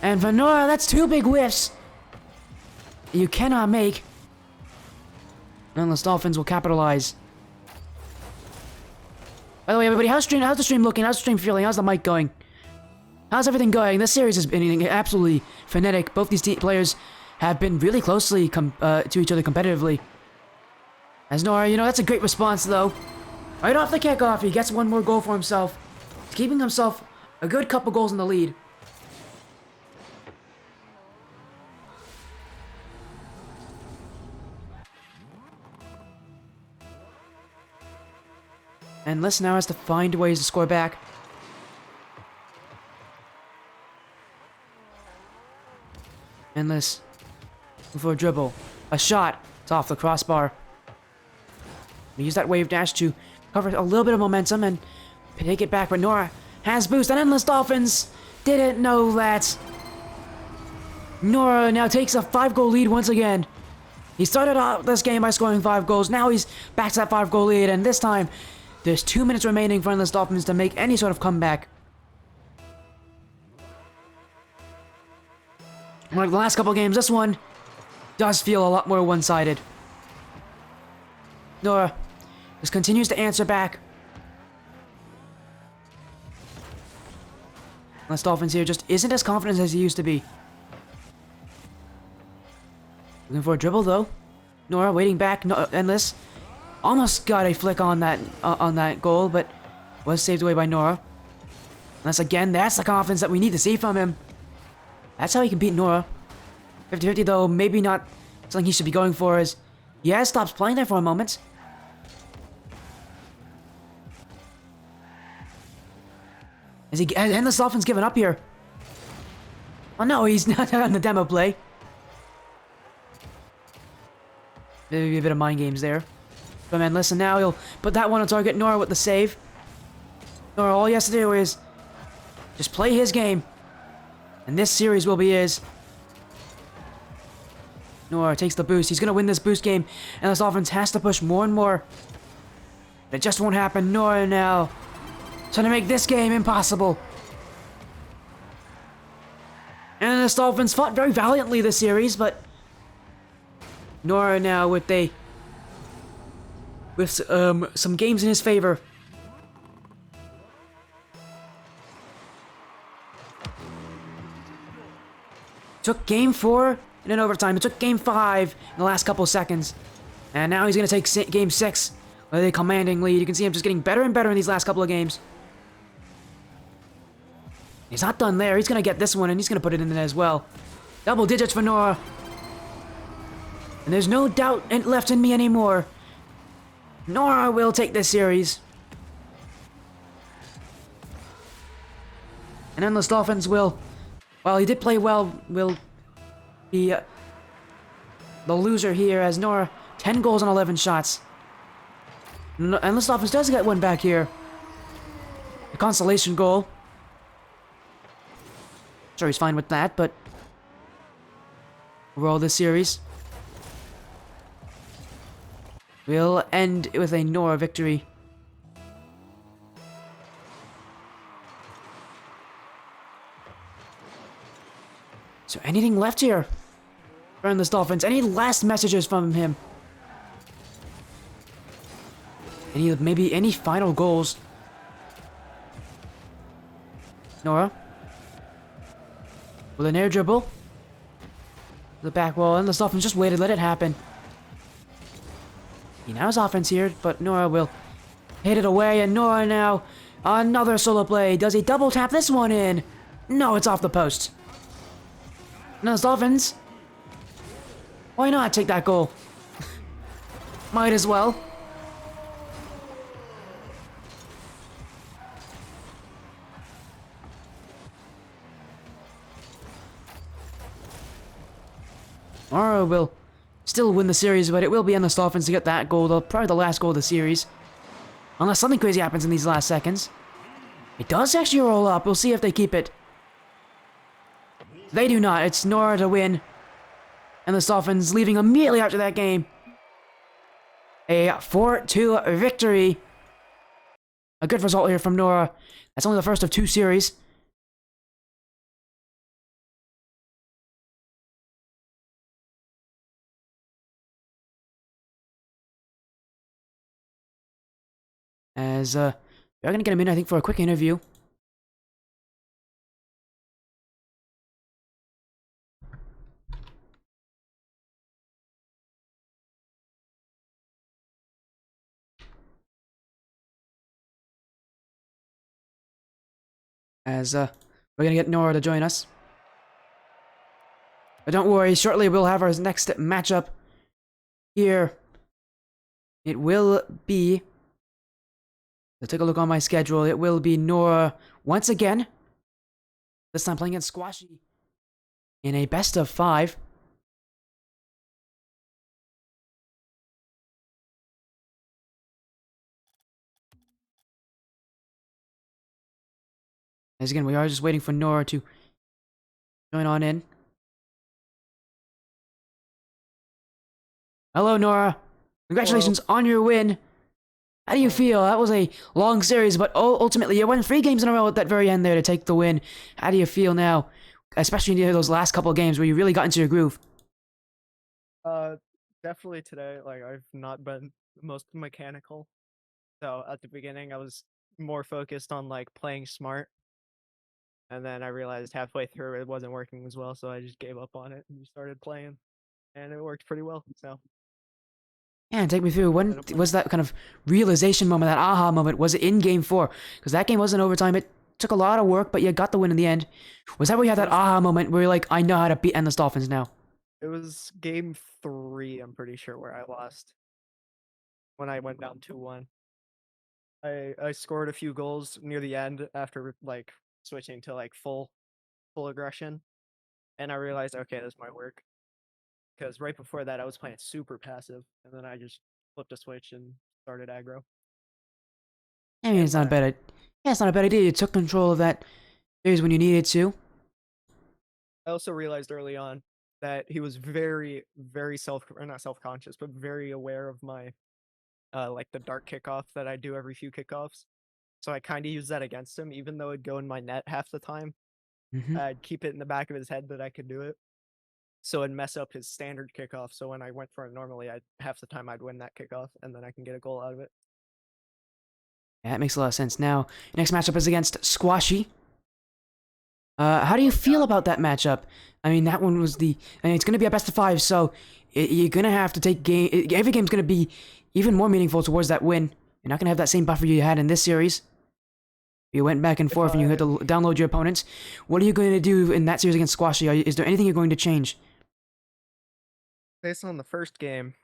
And for Nora, that's 2 big whiffs you cannot make. EndlessDolphins will capitalize. By the way, everybody, how's the stream looking? How's the stream feeling? How's the mic going? How's everything going? This series has been absolutely frenetic. Both these players have been really closely to each other competitively. As Nora, you know, that's a great response, though. Right off the kickoff, he gets 1 more goal for himself, keeping himself a good couple goals in the lead. Endless now has to find ways to score back. Endless. For a dribble. A shot. It's off the crossbar. We use that wave dash to cover a little bit of momentum and take it back, but Nora has boost, and EndlessDolphins didn't know that. Nora now takes a 5-goal lead once again. He started out this game by scoring 5 goals. Now he's back to that 5-goal lead, and this time there's 2 minutes remaining for EndlessDolphins to make any sort of comeback. Like the last couple games, this one does feel a lot more one-sided. Nora just continues to answer back. EndlessDolphins here just isn't as confident as he used to be. Looking for a dribble though. Nora waiting back. No, Endless almost got a flick on that goal, but was saved away by Nora. That's the confidence that we need to see from him. That's how he can beat Nora. 50-50 though, maybe not something he should be going for, as he stops playing there for a moment. Has EndlessDolphins given up here? Oh no, he's not on the demo play. Maybe a bit of mind games there from Endless, and now he'll put that one on target. Nora with the save. Nora, all he has to do is just play his game, and this series will be his. Nora takes the boost. He's going to win this boost game. EndlessDolphins has to push more and more. But it just won't happen. Nora now trying to make this game impossible. EndlessDolphins fought very valiantly this series, but Nora now with some games in his favor. Took game 4 in an overtime. It took game 5 in the last couple of seconds. And now he's going to take game 6 with a commanding lead. You can see him just getting better and better in these last couple of games. He's not done there. He's going to get this one, and he's going to put it in there as well. Double digits for Nora. And there's no doubt left in me anymore. Nora will take this series. And EndlessDolphins will, while he did play well, will be the loser here, as Nora 10 goals on 11 shots. EndlessDolphins does get one back here. A consolation goal. Sure, he's fine with that, but overall this series will end with a Nora victory. So anything left here for EndlessDolphins? Any last messages from him? Maybe any final goals? Nora with an air dribble. The back wall. EndlessDolphins just waited, let it happen. He now has offense here, but Nora will hit it away, and Nora now another solo play. Does he double tap this one in? No, it's off the post. EndlessDolphins, why not take that goal? Might as well. Nora will still win the series, but it will be EndlessDolphins to get that goal, though, probably the last goal of the series. Unless something crazy happens in these last seconds. It does actually roll up. We'll see if they keep it. They do not. It's Nora to win. EndlessDolphins leaving immediately after that game. A 4-2 victory A good result here from Nora. That's only the first of 2 series. As, we're gonna get him in, I think, for a quick interview. As, we're gonna get Nora to join us. But don't worry, shortly we'll have our next matchup here. It will be... Let's take a look on my schedule. It will be Nora once again. This time playing against Squashy in a best of 5. As again, we are just waiting for Nora to join on in. Hello, Nora. Congratulations on your win. How do you feel? That was a long series, but ultimately you won 3 games in a row at that very end there to take the win. How do you feel now? Especially near those last couple of games where you really got into your groove. Definitely today, like, I've not been the most mechanical. So at the beginning, I was more focused on, like, playing smart. And then I realized halfway through it wasn't working as well, so I just gave up on it and started playing. And it worked pretty well, so. Yeah, take me through. When was that kind of realization moment, that aha moment? Was it in Game 4? Because that game wasn't overtime. It took a lot of work, but you got the win in the end. Was that where you had that aha moment where you're like, I know how to beat EndlessDolphins now? It was game 3, I'm pretty sure, where I lost. When I went down 2-1. I scored a few goals near the end after, like, switching to, like, full aggression. And I realized, okay, this might work. Because right before that, I was playing super passive, and then I just flipped a switch and started aggro. I mean, And it's not a won. bad idea. Yeah, it's not a bad idea. You took control of that series when you needed to. I also realized early on that he was very, very or not self-conscious, but very aware of my, like, the dark kickoff that I do every few kickoffs. So I kind of used that against him, even though it'd go in my net half the time. I'd keep it in the back of his head that I could do it. So it'd mess up his standard kickoff. So when I went for it normally, half the time I'd win that kickoff, and then I can get a goal out of it. Yeah, that makes a lot of sense. Now, next matchup is against Squashy. How do you Oh feel God. about that matchup? I mean, that one was the... I mean, it's going to be a best of 5, so you're going to have to take game... Every game's going to be even more meaningful towards that win. You're not going to have that same buffer you had in this series. You went back and If forth and you had I to download your opponents. What are you going to do in that series against Squashy? Is there anything you're going to change? based on the first game,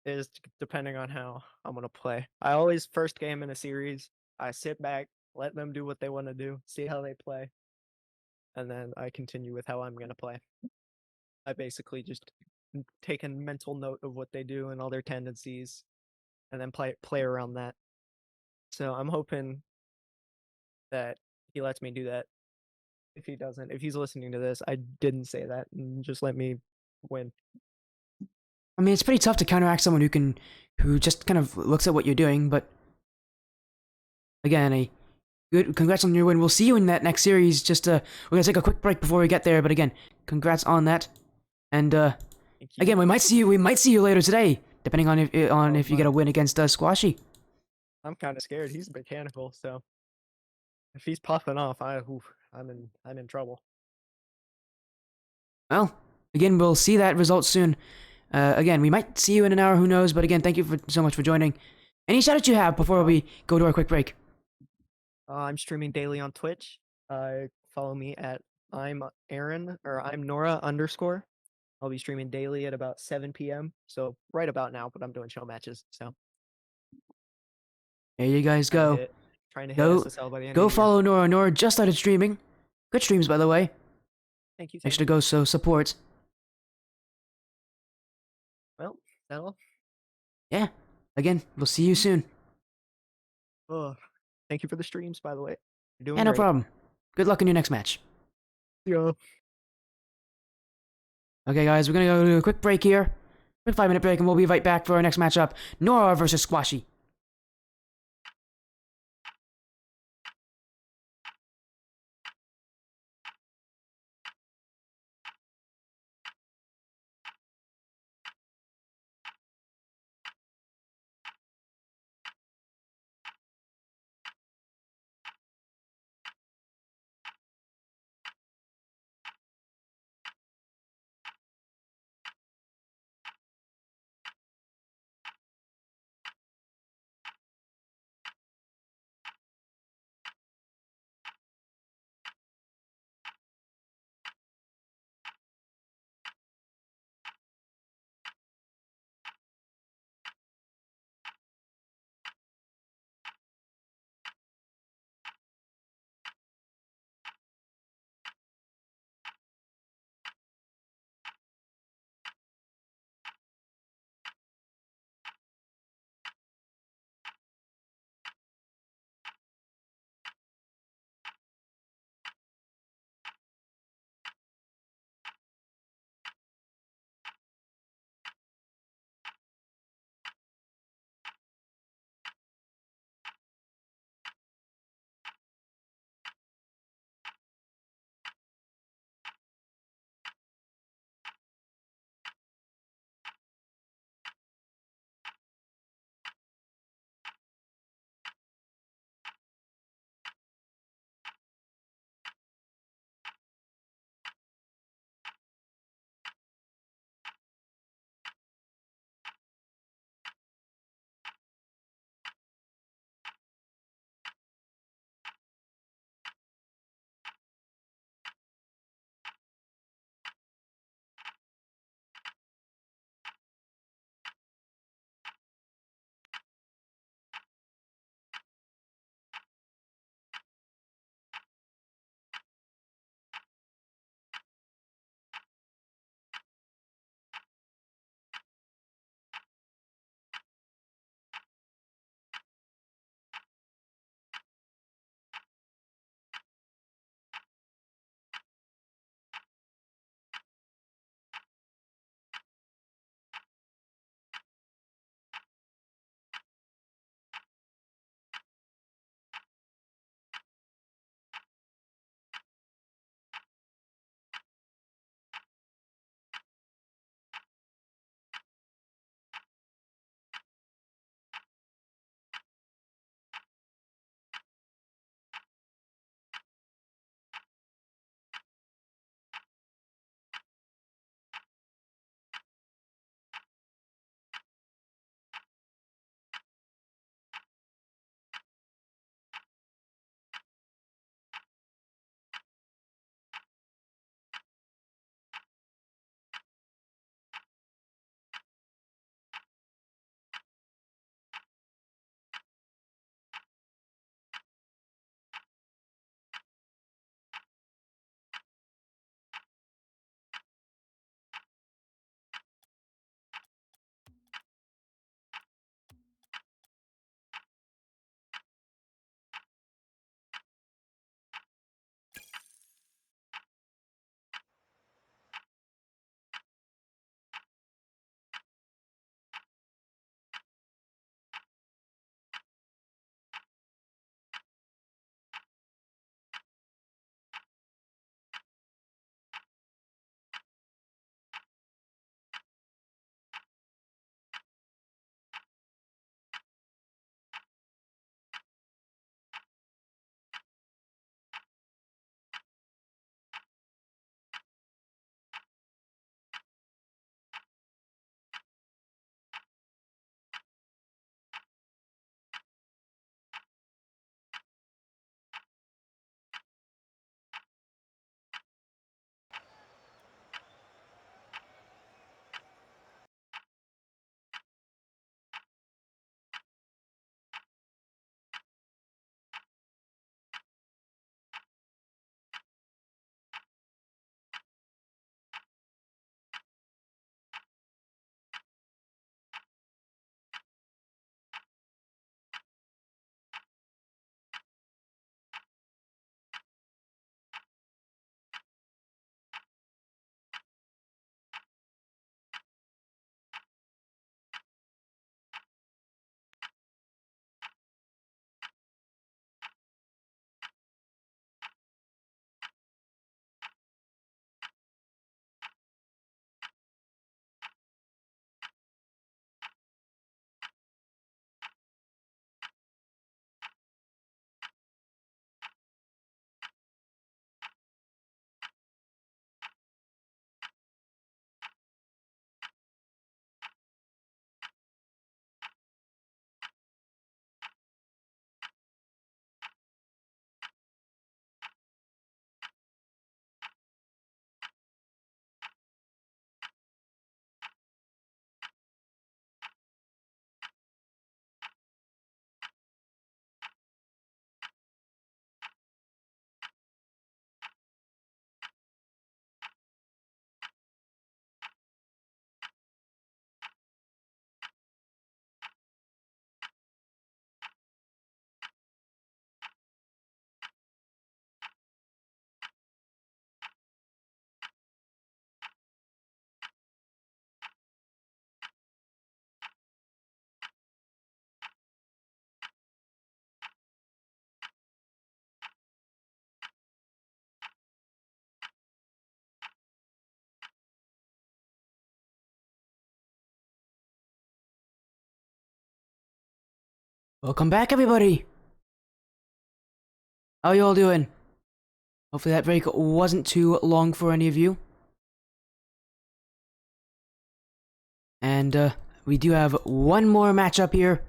is depending on how I'm gonna play. I always first game in a series, I sit back, let them do what they want to do, see how they play, and then I continue with how I'm gonna play. I basically just take a mental note of what they do and all their tendencies, and then play around that. So I'm hoping that he lets me do that. If he doesn't, if he's listening to this, I didn't say that, and just let me win. I mean, it's pretty tough to counteract someone who just kind of looks at what you're doing, but again, a good congrats on your win. We'll see you in that next series. Just we're gonna take a quick break before we get there, but again, congrats on that. And Thank you. again, we might see you later today, depending on Oh if you get my, a win against Squashy. I'm kind of scared. He's mechanical, so if he's popping off, I'm in trouble. Well, again, we'll see that result soon. Again, we might see you in an hour, who knows? But again, thank you so much for joining. Any shout outs you have No before problem. we go to our quick break? I'm streaming daily on Twitch. Follow me at I'm Aaron or I'm Nora underscore. I'll be streaming daily at about 7 p.m. So right about now, but I'm doing show matches. So There you guys trying to go. hit trying to hit Go, SSL by the end of go the year. follow Nora. Nora just started streaming. Good streams, by the way. Thank you, Make thank sure to you. go support. Well, that all. Yeah. Again, we'll see you soon. Oh, thank you for the streams, by the way. You're doing Yeah, no great. problem. Good luck in your next match. Yeah. Okay, guys, we're gonna go to a quick break here. Quick 5-minute break, and we'll be right back for our next matchup. Nora versus Squashy. Welcome back, everybody! How you all doing? Hopefully that break wasn't too long for any of you. And, we do have one more matchup here.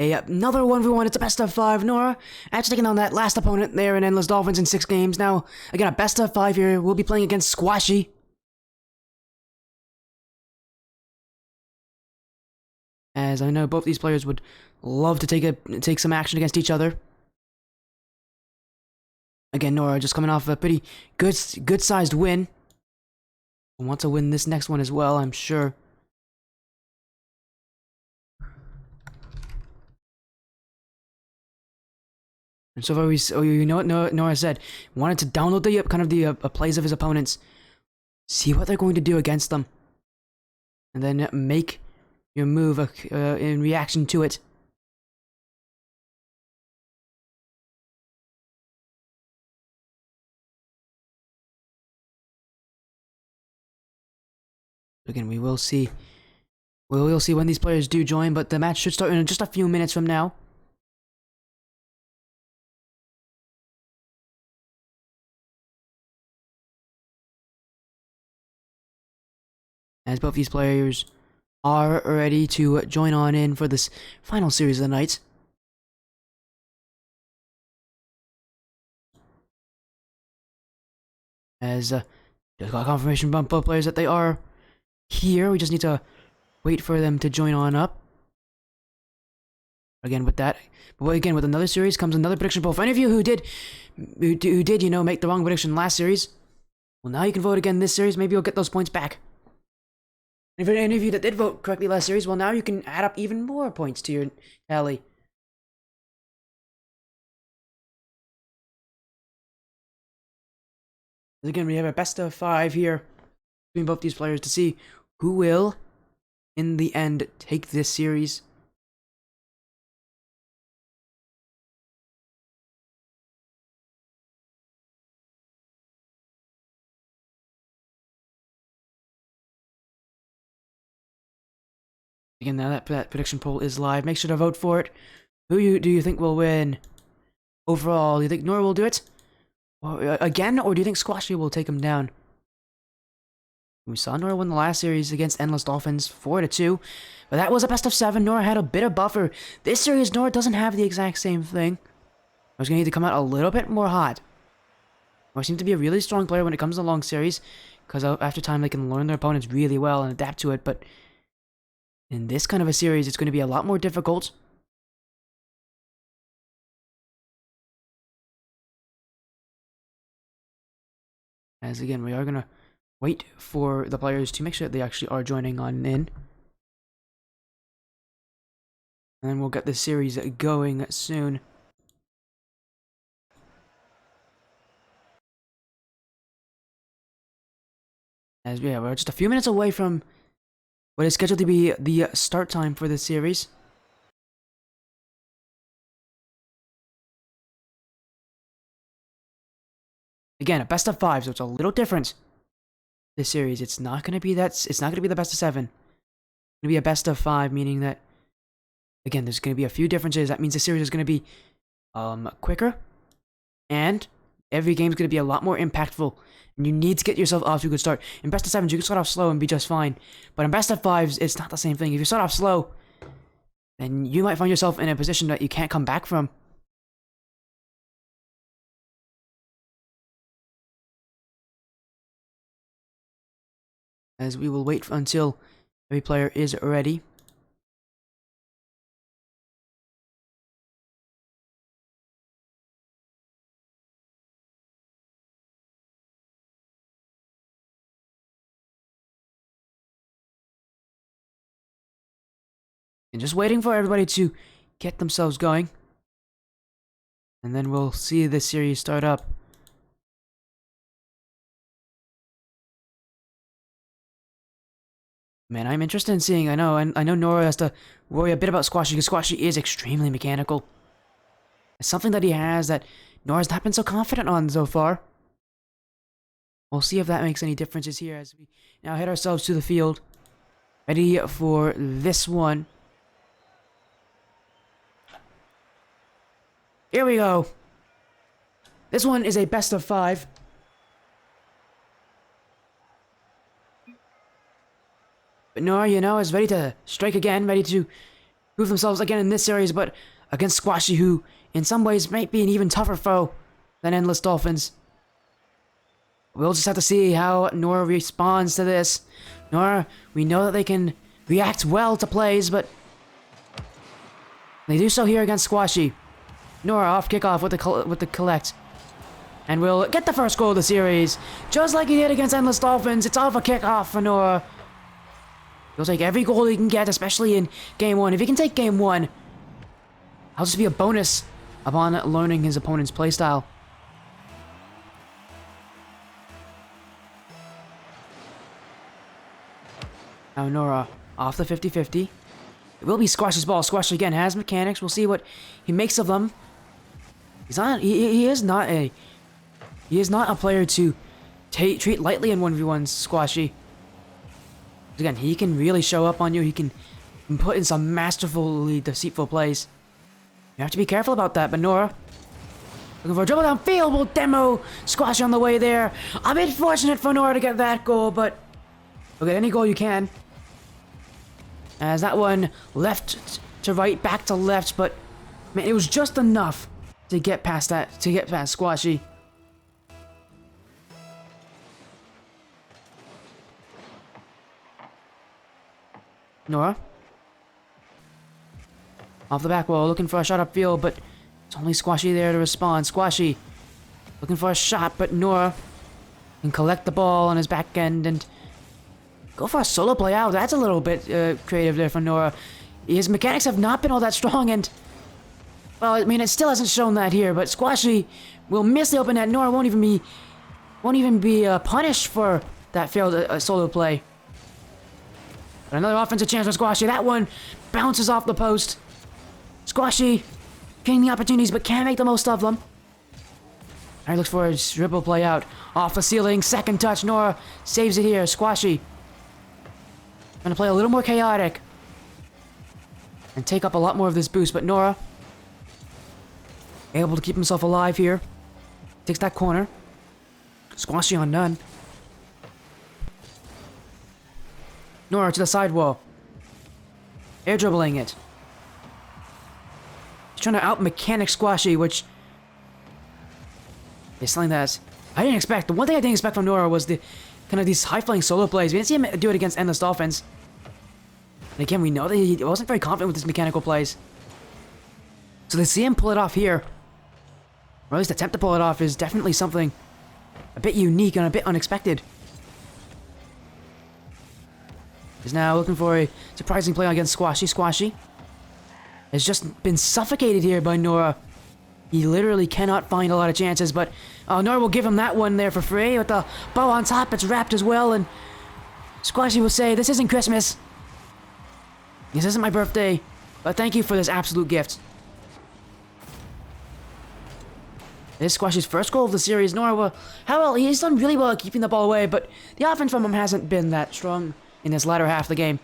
Another 1v1, it's a best of 5. Nora, actually taking on that last opponent there in Endless Dolphins in 6 games. Now, again, a best of 5 here. We'll be playing against Squashy. As I know both these players would love to take some action against each other. Again, Nora just coming off a pretty good-sized win. I want to win this next one as well, I'm sure. And so far, you know what Nora said? Wanted to download the plays of his opponents, see what they're going to do against them, and then make your move in reaction to it. Again, we will see. We will see when these players do join, but the match should start in just a few minutes from now. As both these players are ready to join on in for this final series of the night. As just got confirmation from both players that they are here. We just need to wait for them to join on up. Again, with that, but again with another series comes another prediction poll. For any of you who did, you know, make the wrong prediction last series, well, now you can vote again this series. Maybe you'll get those points back. And for any of you that did vote correctly last series, well, now you can add up even more points to your tally. Again, we have a best of 5 here between both these players to see who will, in the end, take this series. Again, now that prediction poll is live, make sure to vote for it. Who do you think will win? Overall, do you think Nora will do it? Again, or do you think Squashy will take him down? We saw Nora win the last series against Endless Dolphins 4-2, but that was a best of 7. Nora had a bit of buffer. This series, Nora doesn't have the exact same thing. Nora's gonna need to come out a little bit more hot. Nora seems to be a really strong player when it comes to long series, because after time they can learn their opponents really well and adapt to it, but in this kind of a series, it's going to be a lot more difficult. As again, we are going to wait for the players to make sure that they actually are joining on in. And then we'll get this series going soon. As yeah, we're just a few minutes away from what is scheduled to be the start time for this series. Again, a best of 5, so it's a little different. This series, it's not going to be that. It's not going to be the best of 7. It's going to be a best of 5, meaning that again, there's going to be a few differences. That means the series is going to be quicker, and every game is going to be a lot more impactful. And you need to get yourself off to a good start. In best of 7s, you can start off slow and be just fine. But in best of 5s, it's not the same thing. If you start off slow, then you might find yourself in a position that you can't come back from. As we will wait until every player is ready. And just waiting for everybody to get themselves going. And then we'll see this series start up. Man, I'm interested in seeing. I know Nora has to worry a bit about Squashy because Squashy is extremely mechanical. It's something that he has that Nora's not been so confident on so far. We'll see if that makes any differences here as we now head ourselves to the field. Ready for this one. Here we go. This one is a best of 5. But Nora, you know, is ready to strike again, ready to prove themselves again in this series, but against Squashy, who in some ways might be an even tougher foe than EndlessDolphins. We'll just have to see how Nora responds to this. Nora, we know that they can react well to plays, but they do so here against Squashy. Nora off kickoff with the collect. And we'll get the first goal of the series. Just like he did against EndlessDolphins, it's off a kickoff for Nora. He'll take every goal he can get, especially in Game 1. If he can take Game 1, that'll just be a bonus upon learning his opponent's playstyle. Now Nora off the 50-50. It will be Squashy's ball. Squashy again has mechanics. We'll see what he makes of them. He's not. He is not a. He is not a player to treat lightly in 1v1s. Squashy. Again, he can really show up on you. He can put in some masterfully deceitful plays. You have to be careful about that. But Nora, looking for a dribble downfield, will demo Squashy on the way there. A bit fortunate for Nora to get that goal, but you'll get any goal you can. As that one left to right, back to left, but man, it was just enough to get past that, to get past Squashy. Nora. Off the back wall, looking for a shot upfield, but it's only Squashy there to respond. Squashy looking for a shot, but Nora can collect the ball on his back end and go for a solo play out. That's a little bit creative there for Nora. His mechanics have not been all that strong, and well, I mean, it still hasn't shown that here. But Squashy will miss the open net. Nora won't even be punished for that failed solo play. But another offensive chance for Squashy. That one bounces off the post. Squashy getting the opportunities, but can't make the most of them. He looks for a dribble play out off the ceiling. Second touch. Nora saves it here. Squashy gonna play a little more chaotic and take up a lot more of this boost, but Nora able to keep himself alive here. Takes that corner. Squashy on none. Nora to the side wall. Air dribbling it. He's trying to out-mechanic Squashy, which is something that I didn't expect. The one thing I didn't expect from Nora was the kind of these high-flying solo plays. We didn't see him do it against EndlessDolphins. And again, we know that he wasn't very confident with his mechanical plays. So to see him pull it off here, or at least attempt to pull it off, is definitely something a bit unique and a bit unexpected. He's now looking for a surprising play against Squashy. Squashy has just been suffocated here by Nora. He literally cannot find a lot of chances, but Nora will give him that one there for free with the bow on top. It's wrapped as well, and Squashy will say, "This isn't Christmas. This isn't my birthday, but thank you for this absolute gift." This is Squashy's first goal of the series. Nora, he's done really well at keeping the ball away, but the offense from him hasn't been that strong in this latter half of the game.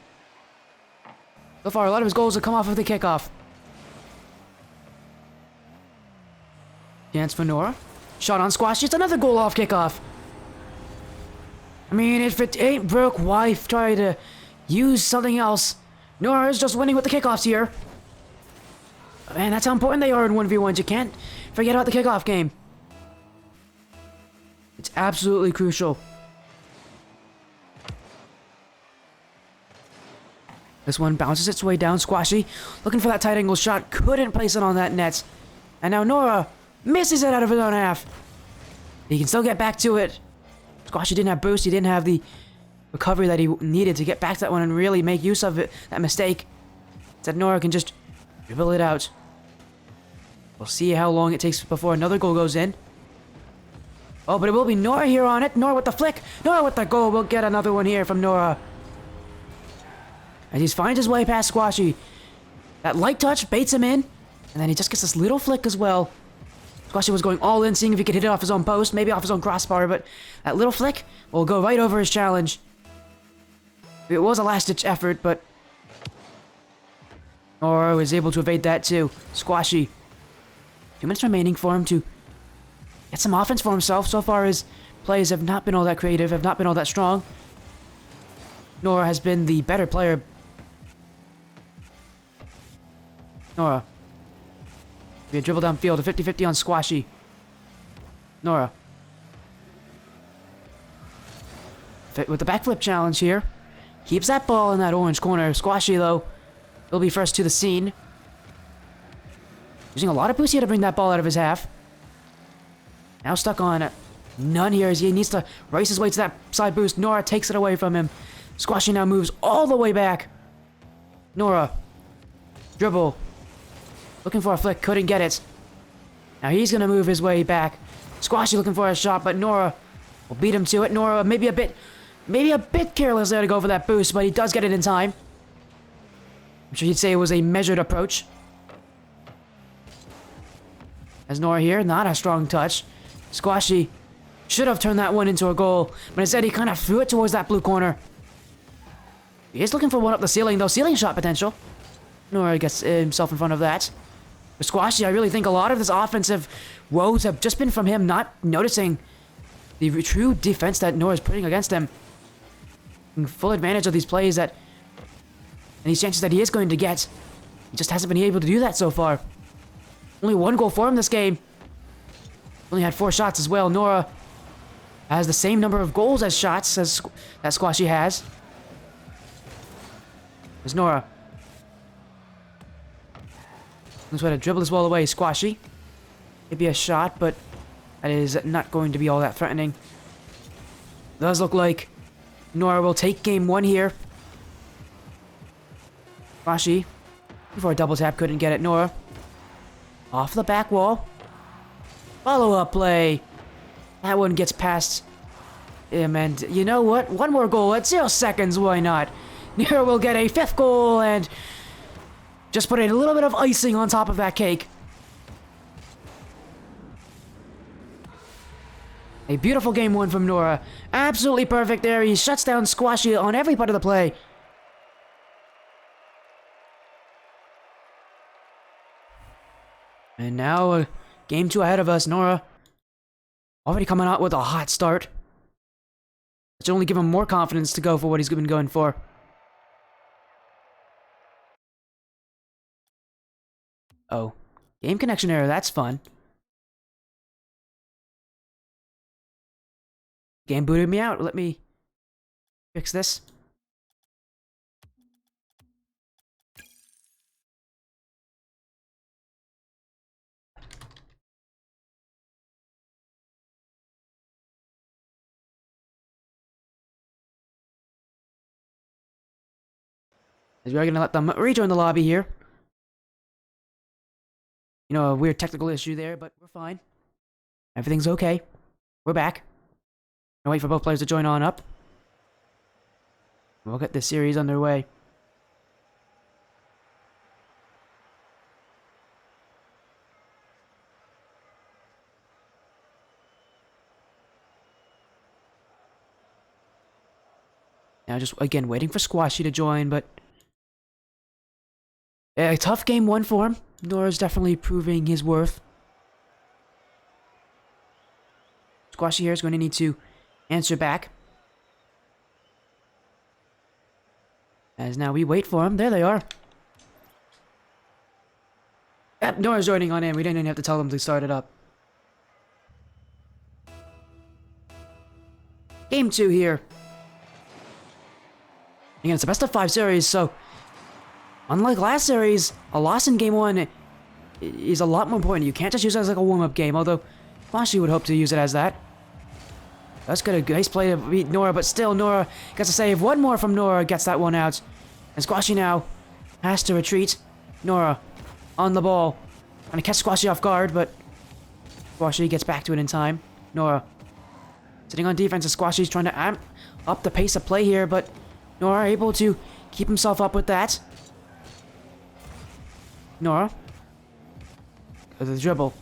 So far, a lot of his goals have come off of the kickoff. Chance for Nora. Shot on Squashy. It's another goal off kickoff. I mean, if it ain't broke, why try to use something else? Nora is just winning with the kickoffs here. Man, that's how important they are in 1v1s. You can't forget about the kickoff game. It's absolutely crucial. This one bounces its way down. Squashy looking for that tight angle shot. Couldn't place it on that net. And now Nora misses it out of his own half. He can still get back to it. Squashy didn't have boost. He didn't have the recovery that he needed to get back to that one and really make use of it. That mistake. Instead, Nora can just dribble it out. We'll see how long it takes before another goal goes in. Oh, but it will be Nora here on it. Nora with the flick. Nora with the goal. We'll get another one here from Nora. As he finds his way past Squashy. That light touch baits him in. And then he just gets this little flick as well. Squashy was going all in, seeing if he could hit it off his own post, maybe off his own crossbar, but that little flick will go right over his challenge. It was a last-ditch effort, but Nora was able to evade that too. Squashy 2 minutes remaining for him to get some offense for himself. So far, his plays have not been all that creative, have not been all that strong. Nora has been the better player. Nora. We a dribble downfield, a 50-50 on Squashy. Nora. Fit with the backflip challenge here. Keeps that ball in that orange corner. Squashy, though, will be first to the scene. Using a lot of boost here to bring that ball out of his half. Now stuck on none here as he needs to race his way to that side boost. Nora takes it away from him. Squashy now moves all the way back. Nora. Dribble. Looking for a flick, couldn't get it. Now he's going to move his way back. Squashy looking for a shot, but Nora will beat him to it. Nora maybe a bit careless there to go for that boost, but he does get it in time. I'm sure you'd say it was a measured approach. As Nora here, not a strong touch. Squashy should have turned that one into a goal, but instead he kind of threw it towards that blue corner. He is looking for one up the ceiling, though. Ceiling shot potential. Nora gets himself in front of that. For Squashy, I really think a lot of this offensive woes have just been from him not noticing the true defense that Nora's putting against him. Taking full advantage of these plays and these chances that he is going to get. He just hasn't been able to do that so far. Only 1 goal for him this game. Only had 4 shots as well. Nora has the same number of goals as shots as that Squashy has. There's Nora. Let's try to dribble this ball away. Squashy. Maybe a shot, but that is not going to be all that threatening. Does look like Nora will take game 1 here. Squashy. Before a double tap, couldn't get it. Nora. Off the back wall. Follow-up play. That one gets past him, and you know what? 1 more goal at 0 seconds, why not? Nora will get a 5th goal, and just put a little bit of icing on top of that cake. A beautiful game 1 from Nora. Absolutely perfect there. He shuts down Squashy on every part of the play. And now, game 2 ahead of us. Nora already coming out with a hot start. Which only give him more confidence to go for what he's been going for. Oh, game connection error. That's fun. Game booted me out. Let me fix this. As we are going to let them rejoin the lobby here. You know, a weird technical issue there, but we're fine. Everything's okay. We're back. I'll wait for both players to join on up. We'll get this series underway. Now just, again, waiting for Squashy to join, but a tough game 1 for him. Nora's definitely proving his worth. Squashy here is going to need to answer back. As now we wait for him. There they are. Yep, Nora's joining on in. We didn't even have to tell them to start it up. Game 2 here. Again, it's a best of 5 series, so unlike last series, a loss in game 1 is a lot more important. You can't just use it as like a warm-up game, although Squashy would hope to use it as that. That's good. A nice play to beat Nora, but still Nora gets a save. 1 more from Nora gets that one out. And Squashy now has to retreat. Nora on the ball. Trying to catch Squashy off guard, but Squashy gets back to it in time. Nora sitting on defense, and Squashy's trying to amp up the pace of play here, but Nora able to keep himself up with that. Nora with the dribble.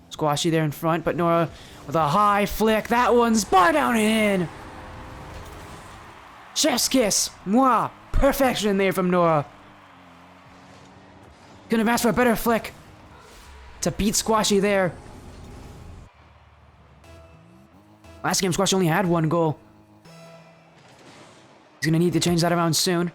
Squashy there in front, but Nora with a high flick. That one's bar down and in. Chef's kiss. Mwah. Perfection there from Nora. Couldn't have asked for a better flick. to beat Squashy there. Last game, Squashy only had 1 goal. He's gonna need to change that around soon.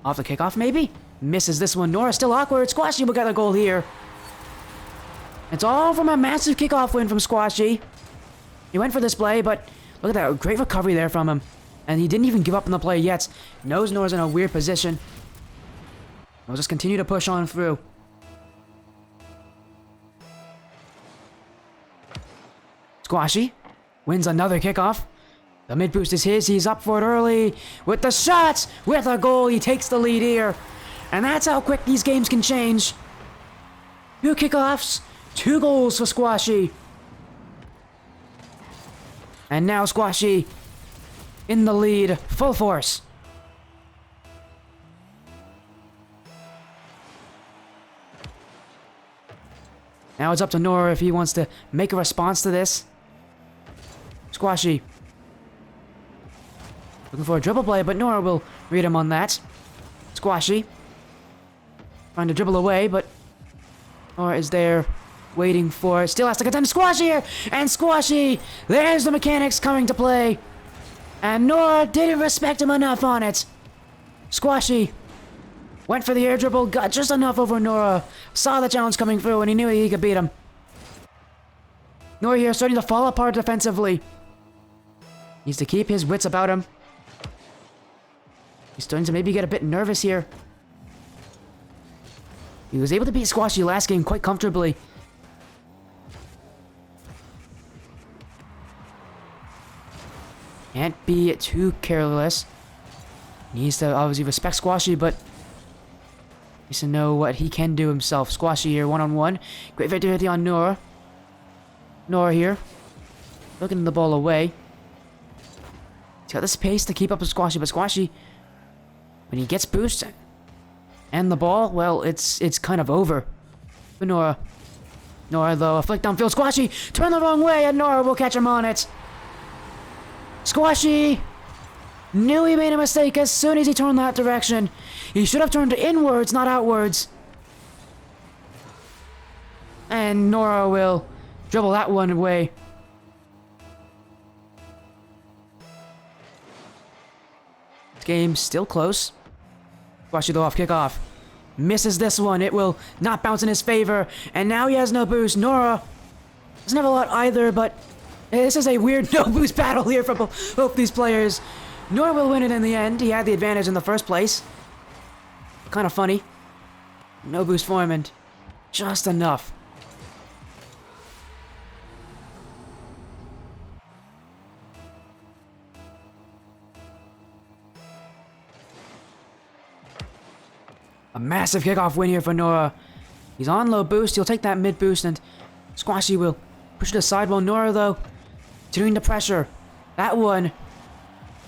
Off the kickoff, maybe? Misses this one. Nora still awkward. Squashy will get a goal here. It's all from a massive kickoff win from Squashy. He went for this play, but look at that. Great recovery there from him. And he didn't even give up on the play yet. Knows Nora's in a weird position. We'll just continue to push on through. Squashy wins another kickoff. The mid boost is his. He's up for it early with the shot. With a goal, he takes the lead here. And that's how quick these games can change. 2 kickoffs, 2 goals for Squashy. And now Squashy in the lead, full force. Now it's up to Nora if he wants to make a response to this. Squashy looking for a dribble play, but Nora will read him on that. Squashy trying to dribble away, but Nora is there waiting for it. Still has to contend. Squashy here! And Squashy! There's the mechanics coming to play. And Nora didn't respect him enough on it. Squashy went for the air dribble, got just enough over Nora. Saw the challenge coming through, and he knew he could beat him. Nora here starting to fall apart defensively. Needs to keep his wits about him. He's starting to maybe get a bit nervous here. He was able to beat Squashy last game quite comfortably. Can't be too careless. Needs to obviously respect Squashy, but needs to know what he can do himself. Squashy here, one-on-one. Great victory on Nora. Nora here, looking the ball away. He's got the space to keep up with Squashy, but Squashy, when he gets boosted and the ball, well, it's kind of over for Nora. Nora, though, a flick downfield. Squashy, turn the wrong way, and Nora will catch him on it. Squashy knew he made a mistake as soon as he turned that direction. He should have turned inwards, not outwards. And Nora will dribble that one away. This game's still close. Squashy though off kickoff. Misses this one. It will not bounce in his favor. And now he has no boost. Nora doesn't have a lot either, but this is a weird no boost battle here from both these players. Nora will win it in the end. He had the advantage in the first place. Kind of funny. No boost for him, and just enough. A massive kickoff win here for Nora. He's on low boost. He'll take that mid boost, and Squashy will push it aside. While Nora, though, continuing the pressure. That one,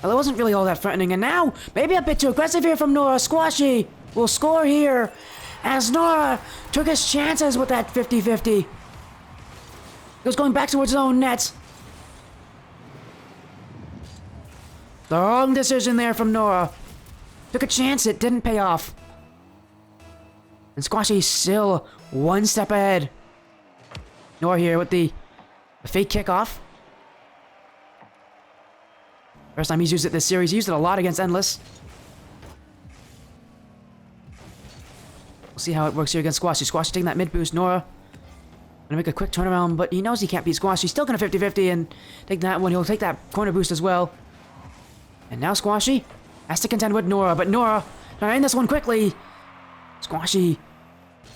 well, it wasn't really all that threatening. And now, maybe a bit too aggressive here from Nora. Squashy will score here as Nora took his chances with that 50-50. He was going back towards his own net. The wrong decision there from Nora. Took a chance, it didn't pay off. And Squashy still one step ahead. Nora here with the fake kickoff. First time he's used it this series. He used it a lot against Endless. We'll see how it works here against Squashy. Squashy taking that mid boost. Nora gonna make a quick turnaround, but he knows he can't beat Squashy. Still gonna 50-50 and take that one. He'll take that corner boost as well. And now Squashy has to contend with Nora, but Nora trying to end this one quickly. Squashy,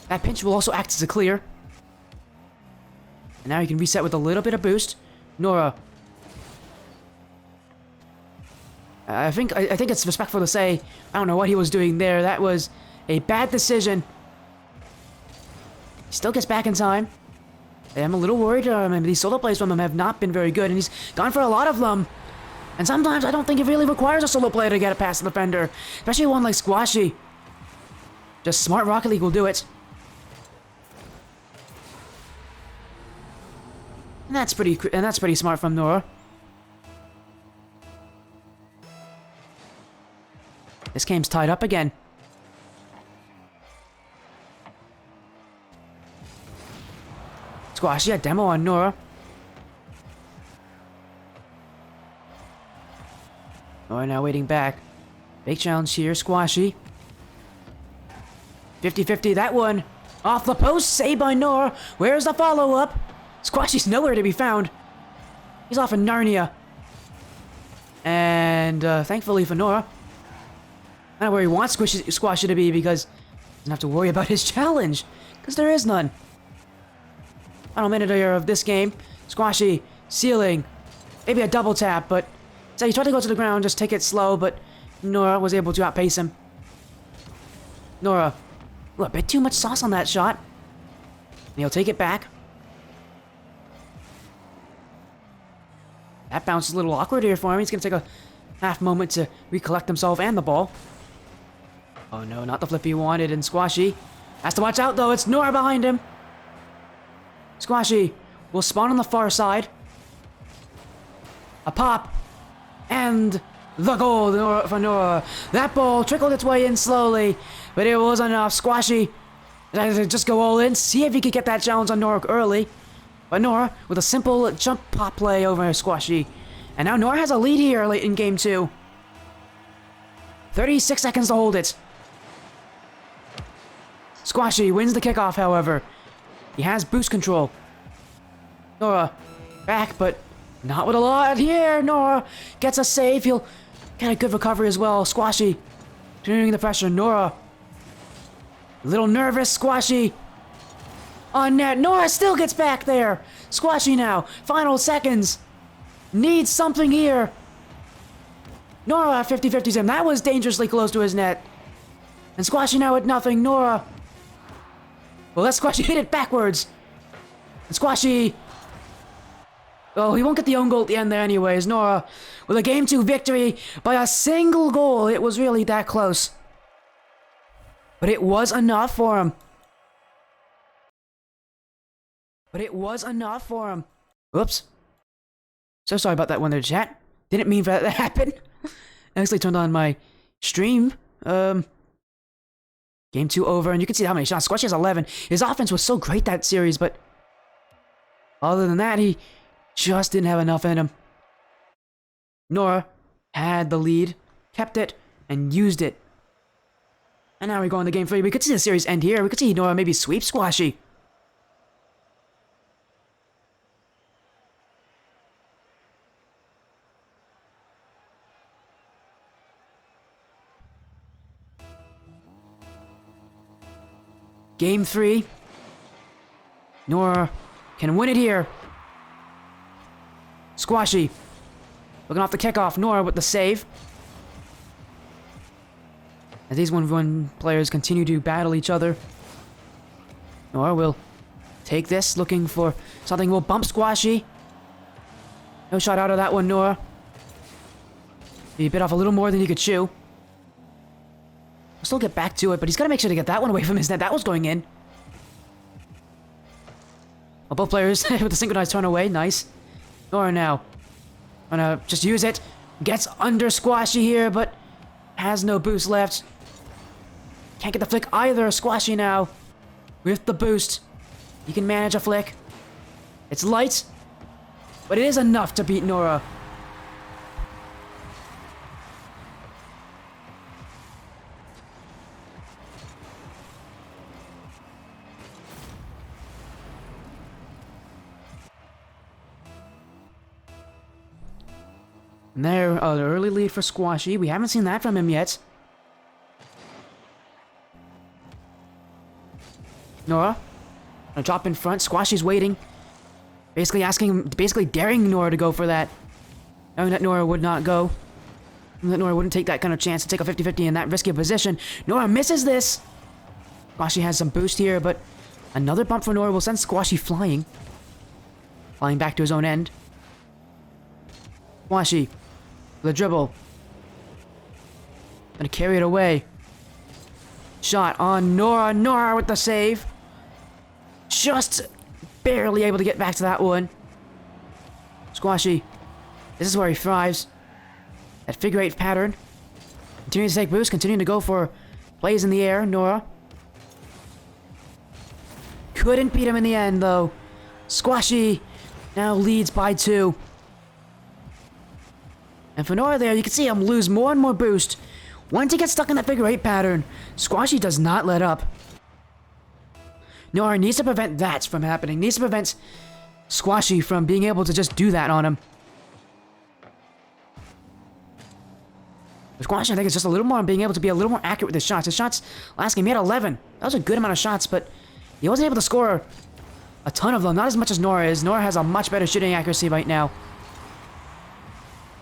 that pinch will also act as a clear. And now he can reset with a little bit of boost. Nora, I think it's respectful to say, I don't know what he was doing there. That was a bad decision. He still gets back in time. I'm a little worried. These solo plays from him have not been very good, and he's gone for a lot of them. And sometimes I don't think it really requires a solo player to get it past the defender, especially one like Squashy. Just smart Rocket League will do it. And that's pretty smart from Nora. This game's tied up again. Squashy, a demo on Nora. Nora now waiting back. Big challenge here, Squashy. 50-50, that one. Off the post, saved by Nora. Where's the follow-up? Squashy's nowhere to be found. He's off in Narnia. And thankfully for Nora, not where he wants Squashy to be because he doesn't have to worry about his challenge. Because there is none. Final minute here of this game. Squashy, ceiling. Maybe a double tap, but... So he tried to go to the ground, just take it slow, but Nora was able to outpace him. Nora. Ooh, a bit too much sauce on that shot. And he'll take it back. That bounce is a little awkward here for him. He's going to take a half moment to recollect himself and the ball. Oh no, not the flip he wanted, and Squashy has to watch out though. It's Nora behind him. Squashy will spawn on the far side. A pop. And the goal for Nora. That ball trickled its way in slowly, but it was enough. Squashy just go all in, see if he could get that challenge on Nora early. But Nora with a simple jump pop play over Squashy. And now Nora has a lead here late in game 2. 36 seconds to hold it. Squashy wins the kickoff, however. He has boost control. Nora back, but not with a lot here. Nora gets a save. He'll get a good recovery as well. Squashy turning the pressure. Nora a little nervous. Squashy on net. Nora still gets back there. Squashy now. Final seconds. Needs something here. Nora 50-50s him. That was dangerously close to his net. And Squashy now with nothing. Nora. Well, let Squashy hit it backwards. And Squashy. Oh, he won't get the own goal at the end there anyways. Nora with a game 2 victory by a single goal. It was really that close. But it was enough for him. Whoops. So sorry about that one there, chat. Didn't mean for that to happen. I actually turned on my stream. Game 2 over, and you can see how many shots. Squashy has 11. His offense was so great that series, but other than that, he just didn't have enough in him. Nora had the lead, kept it, and used it. And now we go into game 3. We could see the series end here. We could see Nora maybe sweep Squashy. Game 3. Nora can win it here. Squashy looking off the kickoff. Nora with the save. As these 1v1 players continue to battle each other. Nora will take this, looking for something. Will bump Squashy. No shot out of that one, Nora. He bit off a little more than he could chew. We'll still get back to it, but he's got to make sure to get that one away from his net. That was going in. Well, both players with the synchronized turn away. Nice. Nora now. Gonna just use it. Gets under Squashy here, but has no boost left. Can't get the flick either. Squashy now with the boost. He can manage a flick. It's light, but it is enough to beat Nora. And there, an early lead for Squashy. We haven't seen that from him yet. Nora, gonna drop in front. Squashy's waiting. Basically daring Nora to go for that. Knowing that Nora would not go. Knowing that Nora wouldn't take that kind of chance to take a 50-50 in that risky position. Nora misses this. Squashy has some boost here, but another bump for Nora will send Squashy flying. Flying back to his own end. Squashy. The dribble. Gonna carry it away. Shot on Nora. Nora with the save. Just barely able to get back to that one. Squashy. This is where he thrives. That figure 8 pattern. Continuing to take boost. Continuing to go for plays in the air. Nora. Couldn't beat him in the end, though. Squashy now leads by 2. And for Nora there, you can see him lose more and more boost. Once he gets stuck in that figure 8 pattern, Squashy does not let up. Nora needs to prevent that from happening. Needs to prevent Squashy from being able to just do that on him. Squashy, I think, is just a little more on being able to be a little more accurate with his shots. His shots last game, he had 11. That was a good amount of shots, but he wasn't able to score a ton of them. Not as much as Nora is. Nora has a much better shooting accuracy right now.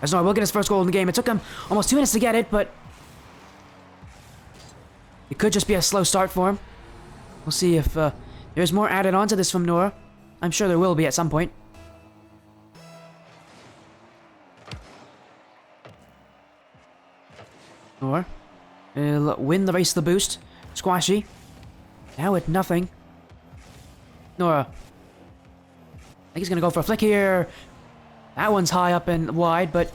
As Nora will get his first goal in the game. It took him almost 2 minutes to get it, but it could just be a slow start for him. We'll see if there's more added on to this from Nora. I'm sure there will be at some point. Nora will win the race to the boost. Squashy now with nothing. Nora, I think he's gonna go for a flick here. That one's high up and wide, but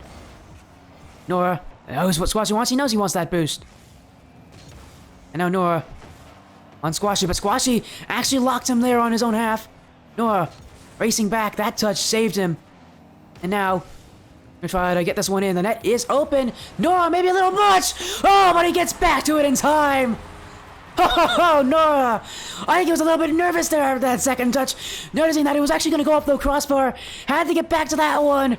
Nora knows what Squashy wants. He knows he wants that boost. And now Nora on Squashy, but Squashy actually locked him there on his own half. Nora racing back. That touch saved him. And now we try to get this one in. The net is open. Nora, maybe a little much. Oh, but he gets back to it in time. Oh, Nora! I think he was a little bit nervous there after that second touch, noticing that he was actually going to go up the crossbar. Had to get back to that one.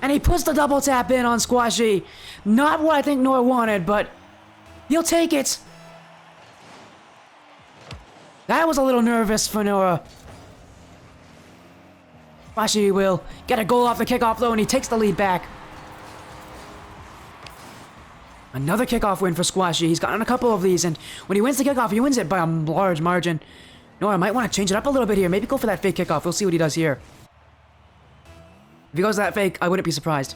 And he puts the double tap in on Squashy. Not what I think Nora wanted, but he'll take it. That was a little nervous for Nora. Squashy will get a goal off the kickoff though, and he takes the lead back. Another kickoff win for Squashy. He's gotten a couple of these, and when he wins the kickoff, he wins it by a large margin. Nora might want to change it up a little bit here. Maybe go for that fake kickoff. We'll see what he does here. If he goes that fake, I wouldn't be surprised.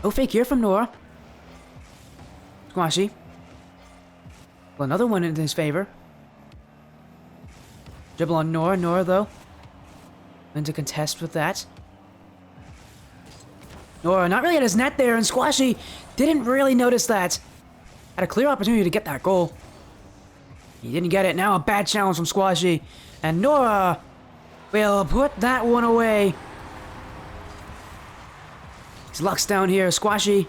No fake here from Nora. Squashy. Well, another one in his favor. Dribble on Nora. Nora, though, and to contest with that. Nora not really at his net there, and Squashy didn't really notice that. Had a clear opportunity to get that goal. He didn't get it. Now a bad challenge from Squashy. And Nora will put that one away. His luck's down here. Squashy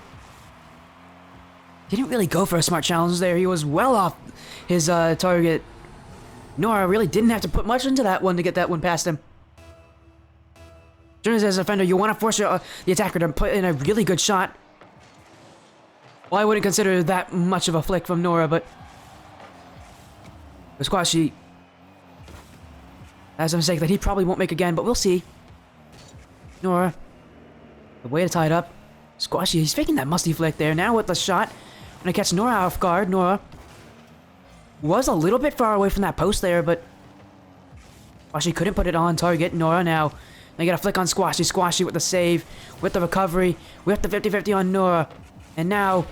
didn't really go for a smart challenge there. He was well off his target. Nora really didn't have to put much into that one to get that one past him. As a defender, you want to force the attacker to put in a really good shot. Well, I wouldn't consider that much of a flick from Nora, but Squashy has a mistake that he probably won't make again, but we'll see. Nora, the way to tie it up. Squashy, he's faking that musty flick there. Now with the shot, gonna catch Nora off guard. Nora was a little bit far away from that post there, but Squashy couldn't put it on target. Nora now. They get a flick on Squashy. Squashy with the save, with the recovery, with the 50-50 on Nora. And now,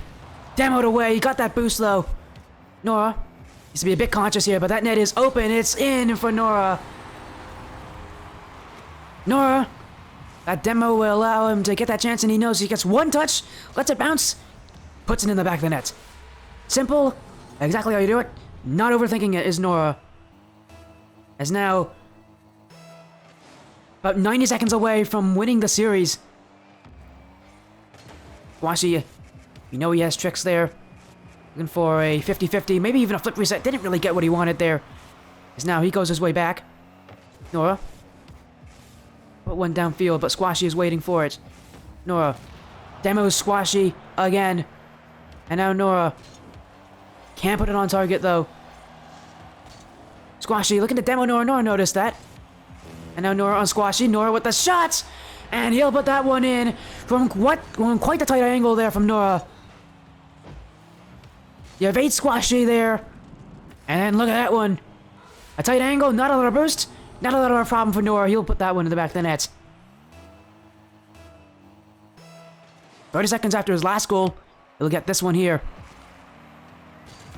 demoed away. He got that boost, though. Nora needs to be a bit conscious here, but that net is open. It's in for Nora. Nora, that demo will allow him to get that chance, and he knows he gets one touch, lets it bounce, puts it in the back of the net. Simple, exactly how you do it. Not overthinking it is Nora. As now, about 90 seconds away from winning the series. Squashy, you know he has tricks there. Looking for a 50-50, maybe even a flip reset. Didn't really get what he wanted there. As now he goes his way back. Nora. Put one downfield, but Squashy is waiting for it. Nora. Demos Squashy again. And now Nora. Can't put it on target though. Squashy looking to demo Nora. Nora noticed that. And now Nora on Squashy. Nora with the shots! And he'll put that one in from quite the tight angle there from Nora. You evade Squashy there. And then look at that one. A tight angle, not a lot of burst. Not a lot of a problem for Nora. He'll put that one in the back of the net. 30 seconds after his last goal, he'll get this one here.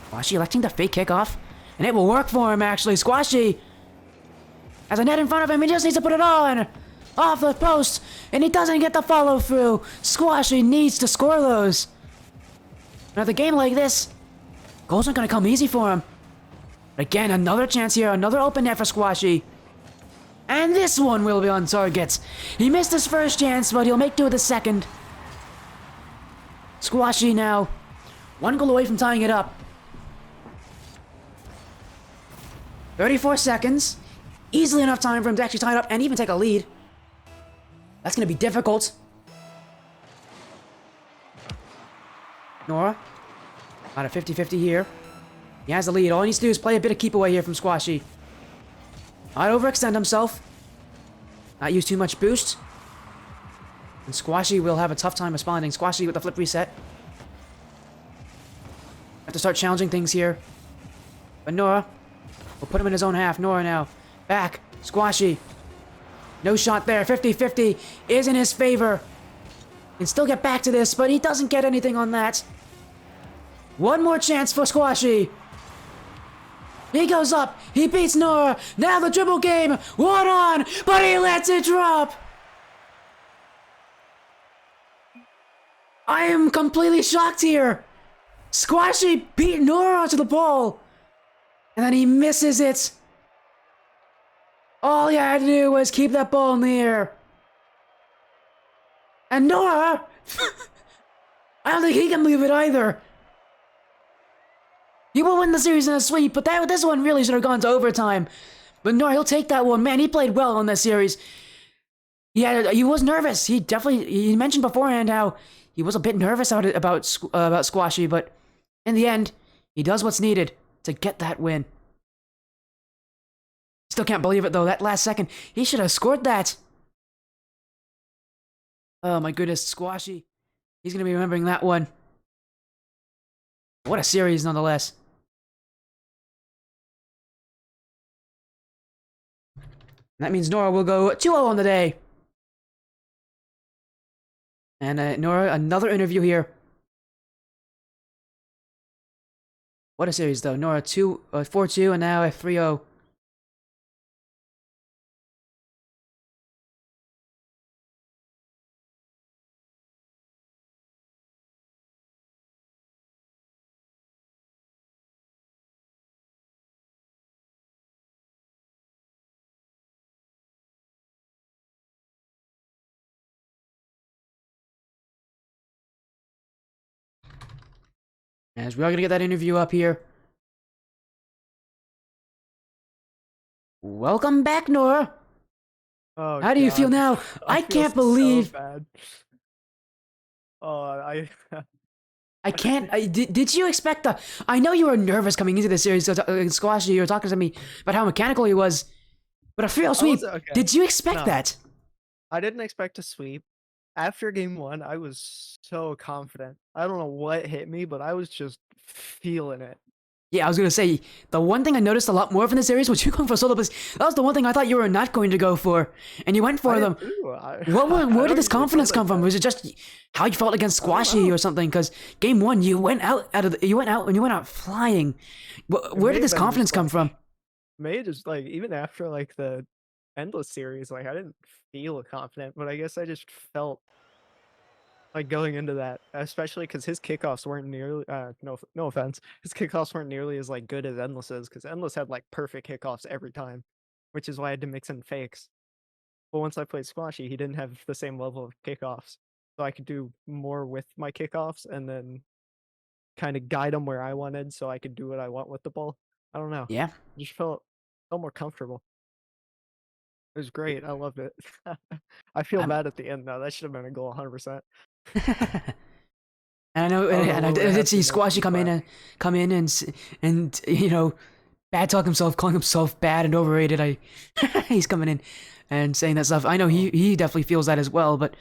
Squashy electing to fake kickoff. And it will work for him, actually. Squashy has a net in front of him. He just needs to put it on. Off the post. And he doesn't get the follow through. Squashy needs to score those. Now, the game like this, goals aren't going to come easy for him. Again, another chance here, another open net for Squashy. And this one will be on target. He missed his first chance, but he'll make do with the second. Squashy now, one goal away from tying it up. 34 seconds. Easily enough time for him to actually tie it up and even take a lead. That's going to be difficult. Nora, about a 50-50 here. He has the lead. All he needs to do is play a bit of keep away here from Squashy. Not overextend himself. Not use too much boost. And Squashy will have a tough time responding. Squashy with the flip reset. Have to start challenging things here. But Nora will put him in his own half. Nora now. Back. Squashy. No shot there. 50-50 is in his favor. Can still get back to this, but he doesn't get anything on that. One more chance for Squashy. He goes up. He beats Nora. Now the dribble game. 1-on, but he lets it drop. I am completely shocked here. Squashy beat Nora to the ball. And then he misses it. All he had to do was keep that ball in the air. And Nora, I don't think he can believe it either. He will win the series in a sweep, but this one really should have gone to overtime. But Nora, he'll take that one. Man, he played well on this series. Yeah, he was nervous. He mentioned beforehand how he was a bit nervous about Squashy, but in the end, he does what's needed to get that win. Still can't believe it though. That last second, he should have scored that. Oh my goodness, Squashy. He's gonna be remembering that one. What a series, nonetheless. That means Nora will go 2-0 on the day. And Nora, another interview here. What a series, though. Nora 4-2, and now a 3-0. As we are gonna get that interview up here. Welcome back, Nora. Oh, How do you feel God. now? I feel can't believe. So bad. Oh, I can't. Did you expect the? I know you were nervous coming into this series. Squashy, you were talking to me about how mechanical he was, but a 3-0 sweep. okay. Did you expect No. that? I didn't expect a sweep. After game 1, I was so confident. I don't know what hit me, but I was just feeling it. Yeah, I was gonna say the one thing I noticed a lot more from the series was you going for solo plays. That was the one thing I thought you were not going to go for, and you went for them. Where did this confidence come from? Was it just how you felt against Squashy or something? Because game 1, you went out flying. Where did this confidence come from? May just like even after like the Endless series, like I didn't feel confident, but I guess I just felt like going into that, especially because his kickoffs weren't nearly no offense, his kickoffs weren't nearly as like good as Endless's, because Endless had like perfect kickoffs every time, which is why I had to mix in fakes. But once I played Squashy, he didn't have the same level of kickoffs, so I could do more with my kickoffs and then kind of guide them where I wanted, so I could do what I want with the ball. I don't know. Yeah. I just felt more comfortable. It was great. I loved it. I feel bad at the end though. That should have been a goal, 100%. And I know, and I did see Squashy come in and bad talk himself, calling himself bad and overrated. He's coming in and saying that stuff. I know he definitely feels that as well. But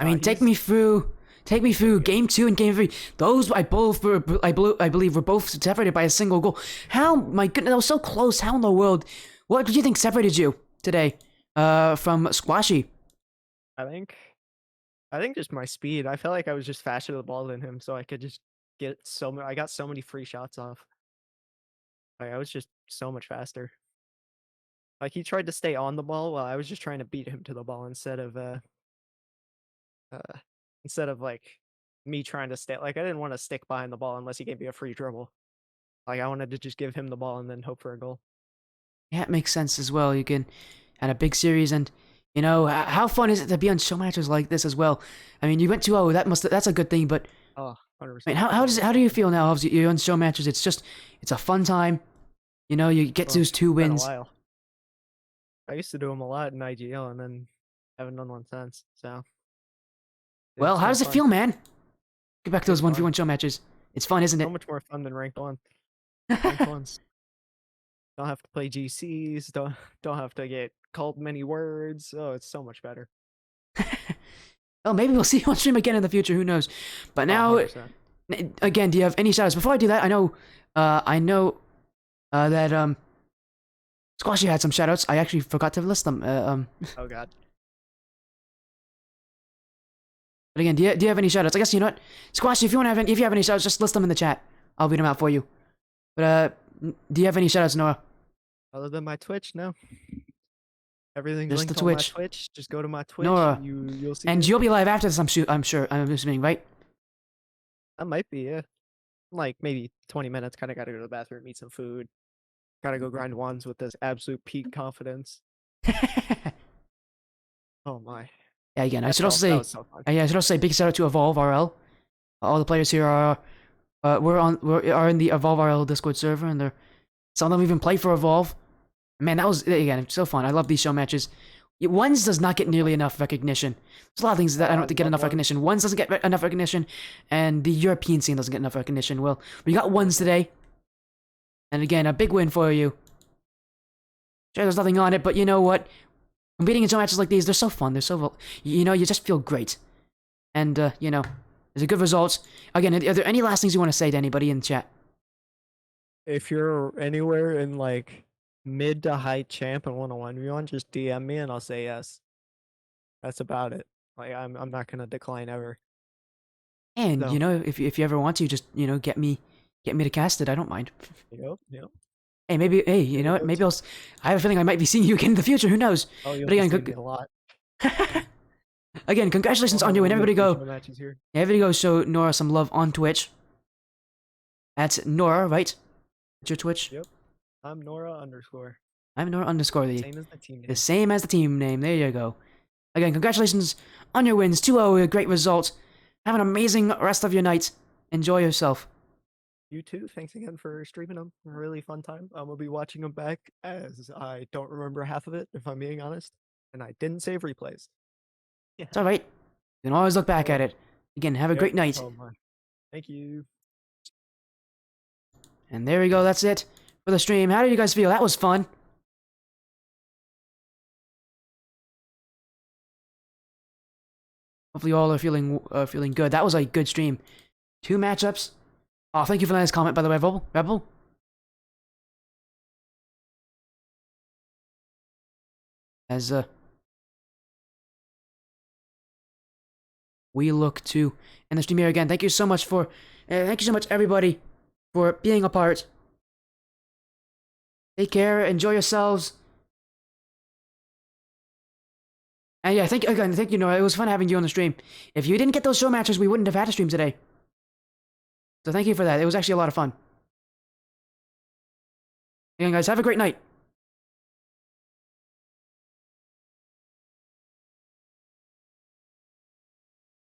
I mean, take me through game 2 and game 3. Those I believe were both separated by a single goal. How, my goodness, that was so close. How in the world? What did you think separated you today from Squashy? I think just my speed. I felt like I was just faster to the ball than him, so I could just I got so many free shots off. Like I was just so much faster. Like he tried to stay on the ball while I was just trying to beat him to the ball uh instead of like me trying to stay, like I didn't want to stick behind the ball unless he gave me a free dribble. Like I wanted to just give him the ball and then hope for a goal. Yeah, it makes sense as well. You can had a big series, and you know how fun is it to be on show matches like this as well? I mean, you went 2-0. That's a good thing. But Oh, I mean, 100%. how do you feel now? Obviously, you're on show matches. It's a fun time. You know, you get Well, those two it's been a wins. while. I used to do them a lot in IGL and then haven't done one since. So Well, it's how been does it fun. feel, man? Get back to those It's fun. 1v1 show matches. It's fun, isn't So it? much more fun than ranked one. Ranked ones don't have to play GCs. Don't have to get called many words. Oh, it's so much better. Well, maybe we'll see you on stream again in the future. Who knows? But Oh, now, 100%. again, do you have any shoutouts? Before I do that, I know that Squashy had some shoutouts. I actually forgot to list them. Oh God. But again, do you have any shoutouts? I guess you know what, Squashy, if you have any shoutouts, just list them in the chat. I'll read them out for you. But do you have any shoutouts, Noah? Other than my Twitch, no. Everything's Just the linked on my Twitch, Twitch. Just go to my Twitch. Nora, You'll see and it. you'll be live after this. I'm sure. I'm assuming, right? I might be, yeah. Like maybe 20 minutes. Kind of got to go to the bathroom, eat some food. Gotta go grind ones with this absolute peak confidence. Oh my. Yeah. Again, That was so fun. I should also say big shout out to Evolve RL. All the players here are in the Evolve RL Discord server, and some of them even play for Evolve. Man, that was again so fun. I love these show matches. Ones does not get So fun. nearly enough recognition. There's a lot of things that I Oh, don't I think get love enough ones. recognition. Ones doesn't get enough recognition, and the European scene doesn't get enough recognition. Well, we got ones 100%. today, and again, a big win for you. Sure, there's nothing on it, but you know what? Competing in show matches like these, they're so fun. They're so, you know, you just feel great, and you know, there's a good result. Again, are there any last things you want to say to anybody in the chat? If you're anywhere in like mid to high champ and 101v1, just DM me and I'll say yes. That's about it. Like I'm not gonna decline ever. And you So know, if you ever want to, just you know, get me to cast it. I don't mind. yep. Hey, maybe. Hey, you Way to know what? go, Maybe team. I have a feeling I might be seeing you again in the future. Who knows? Oh, you'll But be again, seeing me a lot. again, congratulations We'll on have your a win. real Everybody few go. show matches here. Everybody go show Nora some love on Twitch. That's Nora, right? That's your Twitch. Yep. I'm Nora underscore. I'm Nora underscore Same as the team the name. same as the team name. There you go. Again, congratulations on your wins. 2-0, a great result. Have an amazing rest of your night. Enjoy yourself. You too. Thanks again for streaming them. Really fun time. I'm gonna be watching them back as I don't remember half of it, if I'm being honest, and I didn't save replays. Yeah. It's alright. You can always look back at Oh, it. Again, have a yep. great night. Oh my. Thank you. And there we go. That's it for the stream. How did you guys feel? That was fun. Hopefully you all are feeling good. That was a good stream. 2 matchups. Oh, thank you for the nice comment, by the way, Rebel. As we look to end the stream here again. Thank you so much everybody for being a part. Take care. Enjoy yourselves. And yeah, thank you, Noah. It was fun having you on the stream. If you didn't get those show matches, we wouldn't have had a stream today. So thank you for that. It was actually a lot of fun. Again, guys, have a great night.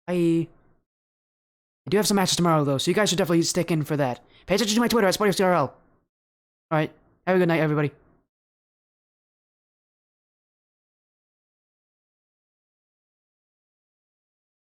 Bye. I do have some matches tomorrow, though, so you guys should definitely stick in for that. Pay attention to my Twitter at SpottyFCRL. Alright, have a good night, everybody.